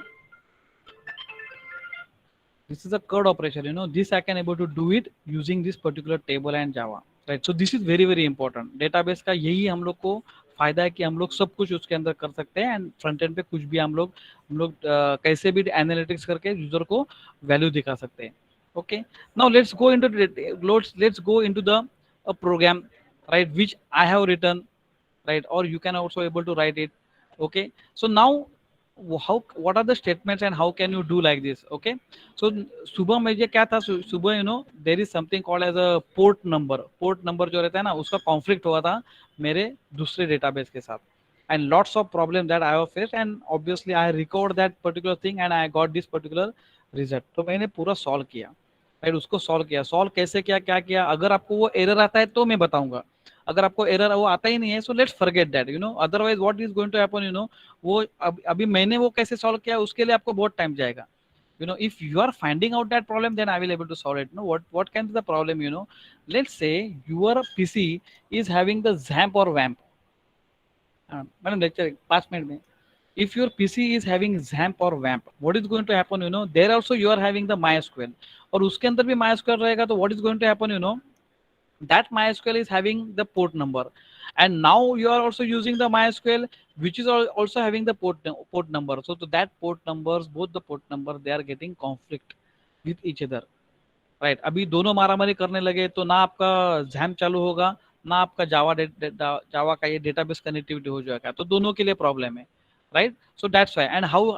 This is a CURD operation, you know, this I can able to do it using this particular table and Java, right? So this is very very important. Database का यही हम लोग को फायदा है कि हम लोग सब कुछ उसके अंदर कर सकते हैं एंड फ्रंट एंड पे कुछ भी हम लोग कैसे भी एनालिटिक्स करके यूजर को वैल्यू दिखा सकते हैं. Okay, now let's go into the program, right, which I have written, right, or you can also able to write it. Okay, so now what are the statements and how can you do like this? Okay, so सुबह में ये क्या था, सुबह you know there is something called as a port number जो रहता है ना, उसका conflict हुआ था मेरे दूसरे database के साथ, and lots of problems that I have faced, and obviously I recovered that particular thing and I got this particular result. तो मैंने पूरा solve किया, राइट, उसको सॉल्व कैसे किया, क्या किया. अगर आपको वो एरर आता है तो मैं बताऊंगा, अगर आपको एरर वो आता ही नहीं है, so let's forget that, you know, otherwise what is going to happen, you know, वो अभी मैंने वो कैसे सॉल्व किया उसके लिए आपको बहुत टाइम जाएगा. You know, if you are finding out that problem, then I will able to solve it. No, what can be the problem, you know? Let's say your PC is having the XAMPP or WAMP. Madam lecture 5 minutes में. If your PC is having XAMPP or WAMP, what is going to happen, you know, there also you are having the MySQL, और उसके अंदर भी MySQL रहेगा, तो what is going to happen, you know, that MySQL is having the port number, and now you are also using the MySQL which is also having the port number. So to that port numbers, both the port number, they are getting conflict with each other, right. अभी दोनों मारामारी करने लगे तो ना आपका jam चालू होगा, ना आपका जावा का ये डेटाबेस कनेक्टिविटी हो जाएगा, तो दोनों के लिए प्रॉब्लम है, right? So that's why, and how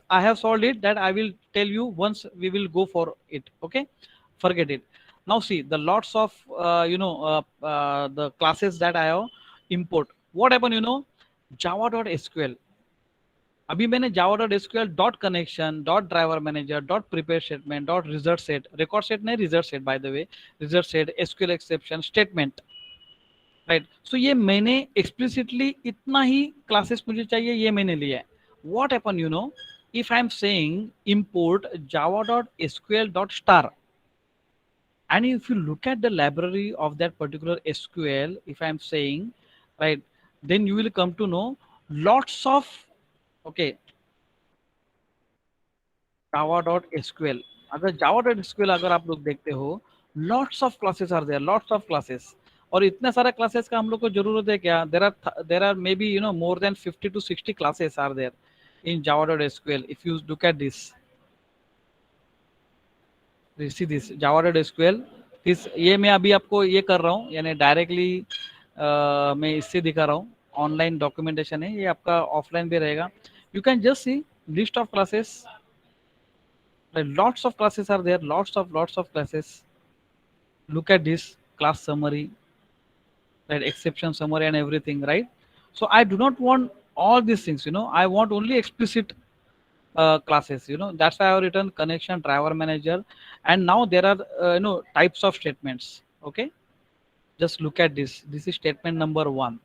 I have solved it, that I will tell you once we will go for it. Okay, forget it. Now see the lots of the classes that I have import. What happened, you know, java.sql, अभी मैंने java.sql dot connection dot driver manager dot prepare statement dot result set, record set नहीं, result set, by the way, result set, SQL exception, statement, right. So ये मैंने explicitly इतना ही classes मुझे चाहिए, ये मैंने लिया है. What happen, you no, if I am saying import java.sql.star, and if you look at the library of that particular SQL, if I am saying, right, then you will come to know lots of, okay, java.sql, अगर java.sql अगर आप लोग देखते हो, lots of classes are there, lots of classes, और इतने सारे classes का हम लोग को जरूरत है क्या? there are maybe, you know, more than 50 to 60 classes are there in java.sql. If you look at this, see this java.sql, this ये मैं अभी आपको ये कर रहा हूँ, यानी डायरेक्टली मैं इससे दिखा रहा हूँ, ऑनलाइन डॉक्यूमेंटेशन है ये, आपका ऑफलाइन भी रहेगा. You can just C list of classes, lots of classes are there, lots of classes. Look at this class summary, right, exception summary and everything, right? So I do not want all these things, you know, I want only explicit classes, you know, that's why I have written connection driver manager. And now there are types of statements. Okay, just look at this is statement number 1,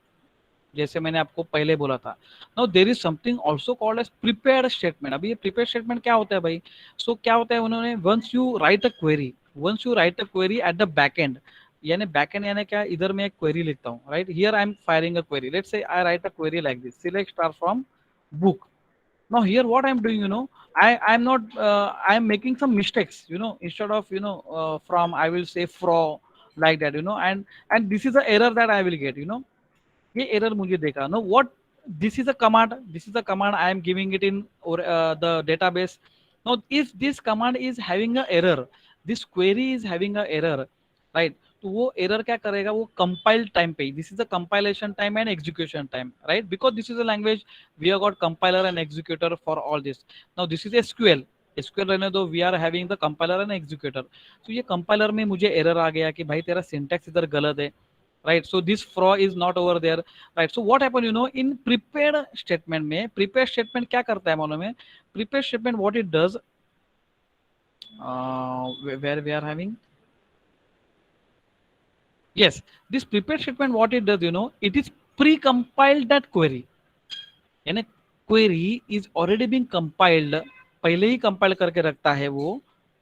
जैसे मैंने आपको पहले बोला था. Now there is something also called as prepared statement. अभी ये prepared statement क्या होता है भाई? सो क्या होता है, उन्होंने once you write a query at the back end, यानी बैक एंड यानी क्या, इधर मैं एक क्वेरी लिखता हूँ, right, here I am firing a query, let's say I write a query like this, select star from book. Now here what I am doing, you know, I am not I am making some mistakes, you know, instead of from, I will say from, like that, you know, and this is the error that I will get, you know, ये error मुझे देखा. No what, this is a command I am giving it in the database. No if this command is having a error, this query is having a error, right, तो वो error क्या करेगा, वो compile time पे, this is the compilation time and execution time, right, because this is a language we have got compiler and executor for all this. Now this is SQL रहने दो, we are having the compiler and executor. तो ये compiler में मुझे error आ गया कि भाई तेरा सिंटैक्स इधर गलत है, right, so this for is not over there, right. So what happen, you know, in prepared statement में, prepared statement क्या करता है मालूम है? Prepared statement what it does, where we are having, yes, this prepared statement what it does, you know, it is pre-compiled that query, यानी query is already being compiled, पहले ही compile करके रखता है वो.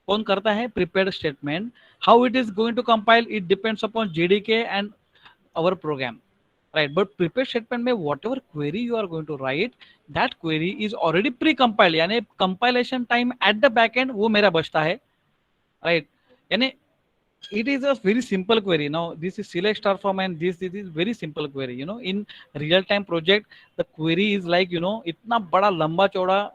कौन करता है? Prepared statement. How it is going to compile, it depends upon JDK and our program. right? But prepared statement में whatever query you are going to write, that query is already pre-compiled, यानी compilation time at the back end वो मेरा बचता है, right? यानी it is a very simple query. Now this is select star from, and this is very simple query, you know. In real time project the query is like, you know, इतना बड़ा लंबा चौड़ा,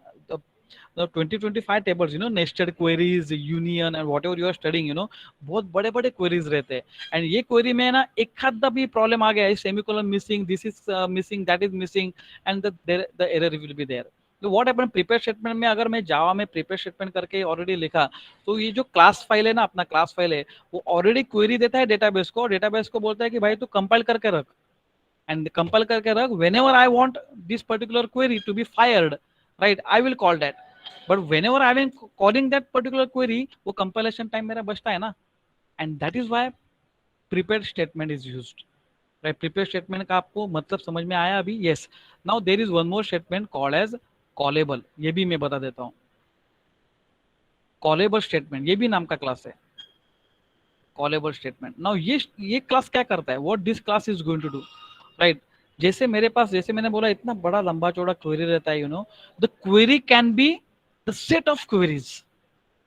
the 20-25 tables, you know, nested queries, union and whatever you are studying, you know, बहुत बड़े बड़े queries रहते हैं. And ये query में ना एक आधा भी problem आ गया है, semicolon missing, this is missing, that is missing, and the error will be there. तो व्हाट हैपन प्रिपेयर स्टेटमेंट में, अगर मैं जावा में प्रिपेयर स्टेटमेंट करके ऑलरेडी लिखा, तो ये जो क्लास फाइल है ना, अपना क्लास फाइल है, वो ऑलरेडी क्वेरी देता है डेटाबेस को, डेटाबेस को बोलता है कि भाई तू कंपाइल करके रख, एंड कंपाइल करके रख, whenever I want this particular query to be fired, right, I will call that. But whenever I am calling that particular query, वो compilation time मेरा बचता है ना, and that is why prepared statement is used. Right, prepared statement का आपको मतलब समझ में आया अभी? Yes. Now there is one more statement called as callable. ये भी मैं बता देता हूँ. Callable statement, ये भी नाम का क्लास है. Callable statement. Now ये क्लास क्या करता है? What this class is going to do? Right. जैसे मेरे पास, जैसे मैंने बोला, इतना बड़ा लंबा चौड़ा क्वेरी रहता है, you know, the query can be the set of queries.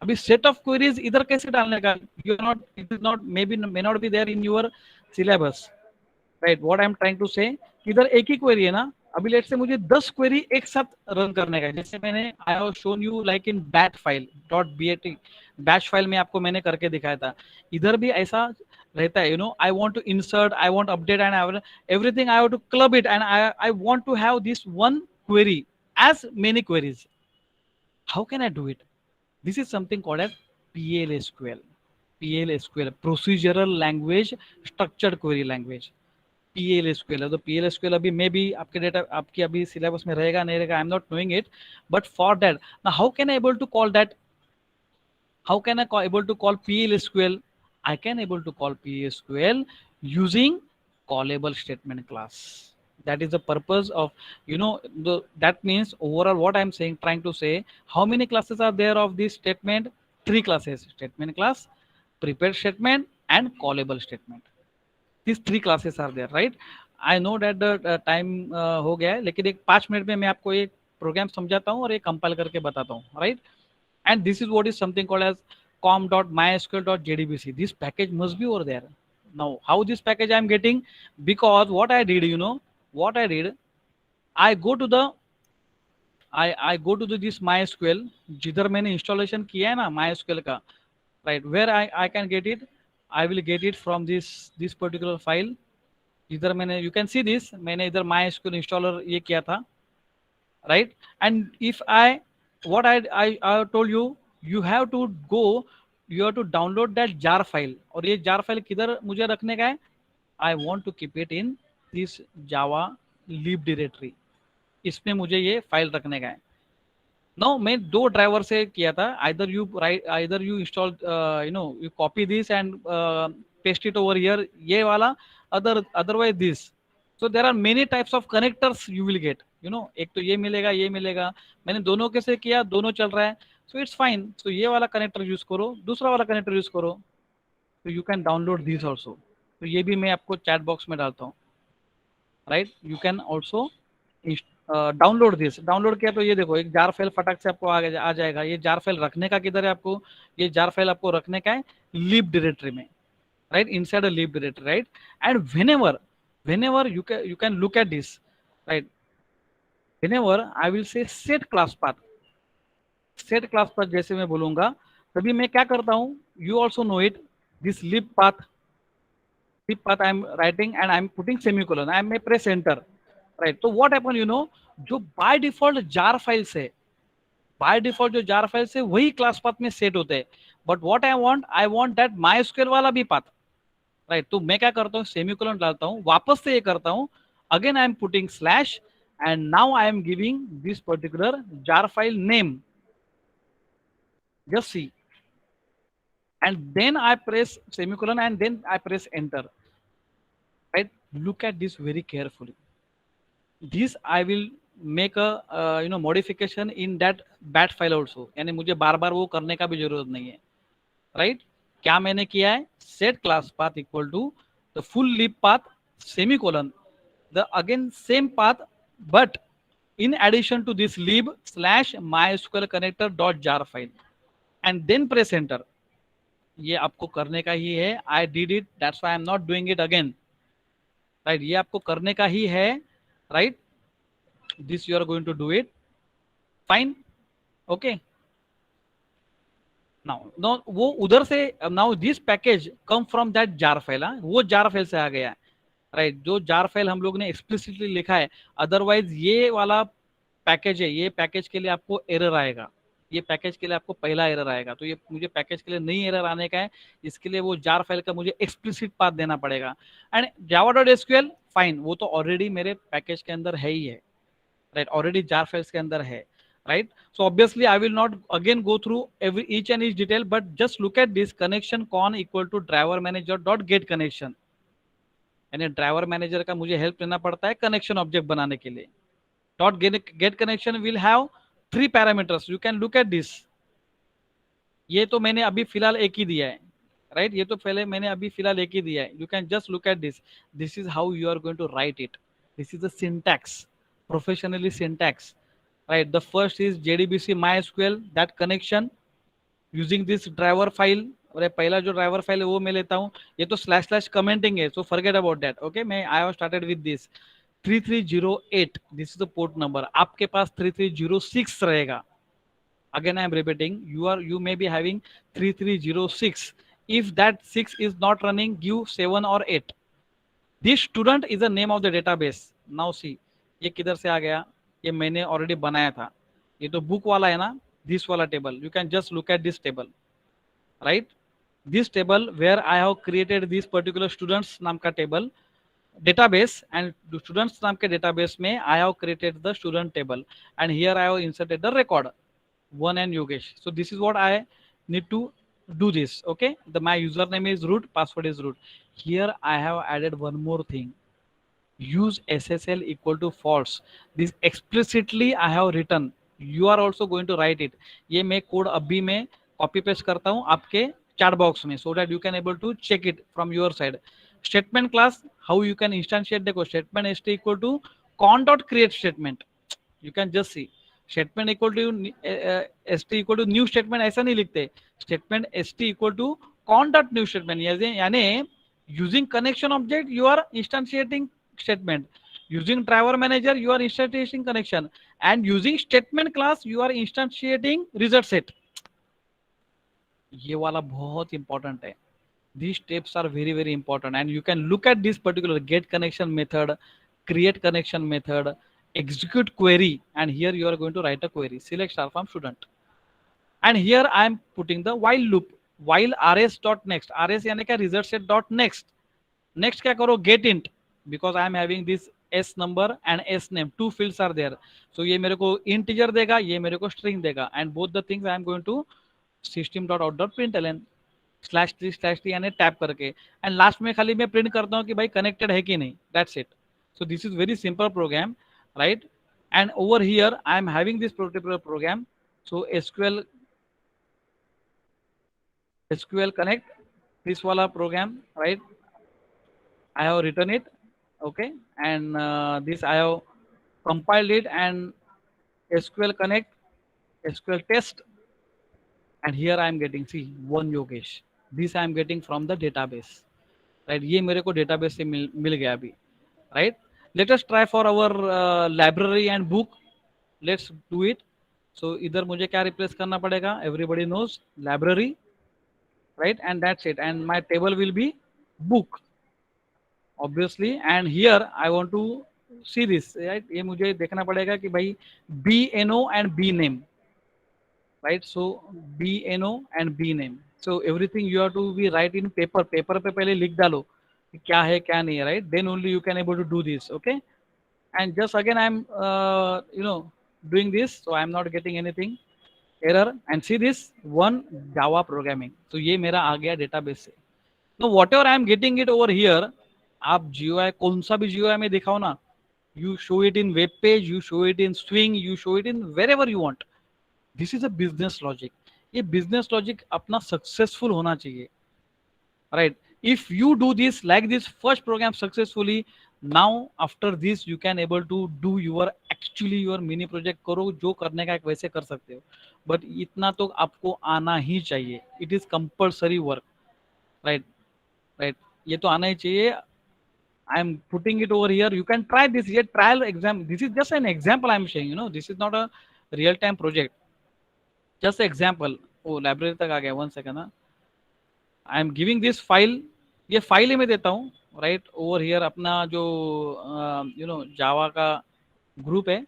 अभी set of queries इधर कैसे डालने का? You are not, it is not, maybe may not be there in your syllabus. Right, what I am trying to say, इधर एक ही query है ना, अभी लेट से मुझे 10 क्वेरी एक साथ रन करने का है, जैसे मैंने I have shown you like in bat file .bat, batch file में आपको मैंने करके दिखाया था. इधर भी ऐसा रहता है, you know, I want to insert, I want update and everything, I have to club it, and I want to have this one query as many queries. How can I do it? This is something called as PLSQL. PLSQL, Procedural Language Structured Query Language. PLSQL है. तो PLSQL अभी may be आपके data, आपकी अभी syllabus में रहेगा नहीं रहेगा, I am not knowing it, but for that now how can I able to call that, how can I able to call PLSQL? I can able to call PLSQL using callable statement class. That is the purpose of, you know, that means overall what I'm saying, trying to say, how many classes are there of this statement? 3 classes: statement class, prepared statement, and callable statement. These 3 classes are there, right? I know that the time हो गया है, लेकिन एक 5 minute में मैं आपको एक programme समझाता हूँ और एक कंपाइल करके बताता हूँ, right? And this is what is something called as com.mysql.jdbc. This package must be over there. Now how this package I am getting? Because what I did, you know what I did, I go to the I go to the this MySQL, जिधर मैंने installation किया है ना MySQL का, right, where I can get it, I will get it from this particular file. इधर मैंने, you can see this, मैंने इधर MySQL installer ये किया था, right? And if what I told you, you have to go, you have to download that jar file. और ये jar file किधर मुझे रखने का है? I want to keep it in this Java lib directory. इसमें मुझे ये फाइल रखने का है. Now मैं 2 ड्राइवर से किया था, either you install, you know, you copy this and paste it over here, ये वाला, otherwise this. So there are many types of connectors you will get, you know, एक तो ये मिलेगा, मैंने दोनों के से किया, दोनों चल रहा है, so it's fine. So ये वाला कनेक्टर यूज करो, दूसरा वाला कनेक्टर यूज करो, so you can download this also. तो ये भी मैं आपको चैट बॉक्स में डालता हूँ, right? You can also download this. Download किया तो ये देखो एक जार फाइल फटाक से आपको आगे आ जाएगा. ये जार फाइल रखने का किधर है आपको? ये जार फाइल आपको रखने का है लिब डायरेक्टरी में, right, inside a lib directory, right. And whenever you can look at this, right, whenever I will say set class path, set class path जैसे मैं बोलूंगा तभी मैं क्या करता हूँ, you also know it, this lib path I am writing and I am putting semicolon, I may press enter, right. तो what happen, you know, जो by default jar फाइल से, by default जो jar फाइल से वही class path में set होते हैं, but what I want that MySQL वाला भी पाथ, राइट. तो मैं क्या करता हूँ, सेमीकोलन डालता हूँ, वापस से ये करता हूँ, again I am putting slash and now I am giving this particular jar file name, just see, and then I press semicolon and then I press enter, right. Look at this very carefully. This I will make a you know modification in that bat file also, यानी मुझे बार बार वो करने का भी जरूरत नहीं है, right. क्या मैंने किया है, set class path equal to the full lib path semicolon, the again same path, but in addition to this lib slash mysql connector dot jar file, and then press enter. ये आपको करने का ही है. I did it, that's why I'm not doing it again. Right? ये आपको करने का ही है. Right? This you are going to do it. Fine. Okay. Now वो उधर से now this package come from that jar file. वो jar file से आ गया है. राइट जो जार फाइल हम लोग ने एक्सप्लिसिटली लिखा है. अदरवाइज ये वाला पैकेज है, ये पैकेज के लिए आपको एरर आएगा. ये पैकेज के लिए आपको पहला एरर आएगा. तो ये मुझे पैकेज के लिए नई एरर आने का है, इसके लिए वो जार फाइल का मुझे एक्सप्लिसिट पाथ देना पड़ेगा. एंड java.sql फाइन, वो तो ऑलरेडी मेरे पैकेज के अंदर है ही है. राइट, ऑलरेडी जार फाइल्स के अंदर है. Right, so obviously I will not again go through every each and each detail, but just look at this connection con equal to driver manager dot get connection. यानी driver manager का मुझे help लेना पड़ता है connection object बनाने के लिए. Dot get connection will have 3 parameters. You can look at this. ये तो मैंने अभी फिलहाल एक ही दिया है. राइट, ये तो पहले मैंने अभी फिलहाल एक ही दिया है. You can just look at this. This is how you are going to write it. This is the syntax, professionally syntax. Right, the first is JDBC MySQL, that connection using this driver file. और पहला जो driver file है वो मैं लेता हूँ. ये तो स्लैश कमेंटिंग है, so forget about that. Okay, मैं I have started with this 3308. This is the port number. आपके पास 3306 रहेगा. Again I am repeating, you may be having 3306. if that 6 is not running, give 7 or 8. this student is the name of the database. now see, ये किधर से आ गया? ये मैंने already बनाया था. ये तो बुक वाला है ना, दिस वाला table. You can just look at this table. Right, this table where I have created this particular students नाम का table database, and students नाम के database में I have created the student table, and here I have inserted the record 1 and Yogesh. So this is what I need to do this. Okay, my username is root, password is root. Here I have added one more thing. use SSL equal to false. This explicitly I have written. You are also going to write it. ये मैं code अभी मैं copy paste करता हूँ आपके chat box में, so that you can able to check it from your side. Statement class, how you can instantiate. देखो, statement st equal to con dot create statement. You can just see statement equal to st equal to new statement. ऐसा नहीं लिखते. statement st equal to con dot new statement. यानी using connection object you are instantiating statement. using driver manager you are instantiating connection, and using statement class you are instantiating result set. ये वाला बहुत important है. These steps are very very important, and you can look at this particular get connection method, create connection method, execute query, and here you are going to write a query. select star from student, and here I am putting the while loop. while rs dot next, rs यानी क्या, result set dot next. next क्या करो, get int, because I am having this s number and s name, 2 fields are there. so ये मेरे को integer देगा, ये मेरे को string देगा, and both the things I am going to system.out.println /3/3 यानी टैप करके, एंड लास्ट में खाली मैं प्रिंट करता हूँ कि भाई कनेक्टेड है कि नहीं. That's it. So this is very simple program, right. And over here I am having this particular program. So SQL connect, this वाला program, right. I have written it, okay, and this I have compiled it, and SQL connect, SQL test, and here I am getting, see, one Yogesh. This I am getting from the database, right. ये मेरे को database से मिल गया अभी, right. Let us try for our library and book. Let's do it. So इधर मुझे क्या replace करना पड़ेगा? Everybody knows library, right, and that's it. And my table will be book, obviously. And here I want to see this, right. ये मुझे देखना पड़ेगा कि भाई BNO and B name, right. So BNO and B name. So everything you have to be write in paper. Paper पे पहले लिख डालो कि क्या है क्या नहीं है, right. Then only you can able to do this, okay. And just again I am doing this, so I am not getting anything error. And see this one Java programming. So ये मेरा आ गया database से. Now whatever I am getting it over here, आप GUI कौन सा भी GUI में दिखाओ ना, you show it in web page, you show it in Swing, you show it in wherever you want. This is a business logic. ये business logic अपना successful होना चाहिए, right. If you do this like this first program successfully, now after this you can able to do your actually your mini project करो, जो करने का एक वैसे कर सकते हो, बट इतना तो आपको आना ही चाहिए. It is compulsory work, right right, ये तो आना ही चाहिए. I am putting it over here. You can try this. Yet trial exam. This is just an example. I am saying. This is not a real time project. Just example. Oh, library तक आ गया. 1 second. I am giving this file. ये file ही मैं देता हूँ. Right over here अपना जो जावा का group है,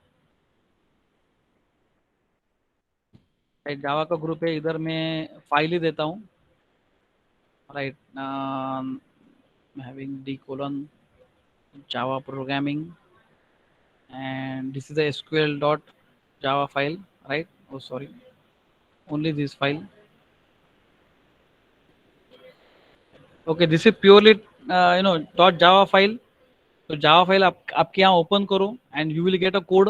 राइट जावा का ग्रुप है, इधर मैं फाइल ही देता हूँ. Right having d colon java programming, and this is the sql dot java file, right? Oh sorry, only this file. Okay, this is purely dot java file. तो Java file आपके यहाँ open करो and you will get a code,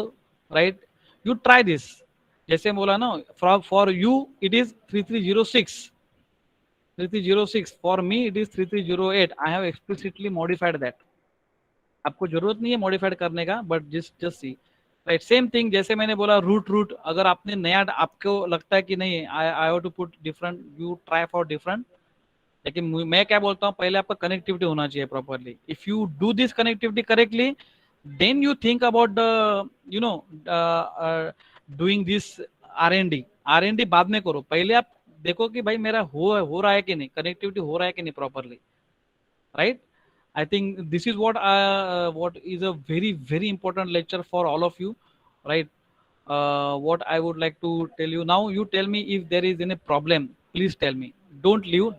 right. You try this. जैसे बोला ना, for you it is 3306 for me it is 3308. I have explicitly modified that. आपको जरूरत नहीं है मॉडिफाइड करने का, but just see, right. Same thing जैसे मैंने बोला रूट, अगर आपने नया, आपको लगता है कि नहीं I have to put different, you try for different. लेकिन मैं क्या बोलता हूँ, पहले आपका कनेक्टिविटी होना चाहिए properly. If you do this connectivity correctly, then you think about the doing this R&D बाद में करो. पहले आप देखो कि भाई मेरा हो रहा है कि नहीं, कनेक्टिविटी हो रहा है कि नहीं properly, right. I think this is what is a very very important lecture for all of you, right. What I would like to tell you now, you tell me if there is any problem, please tell me. Don't leave.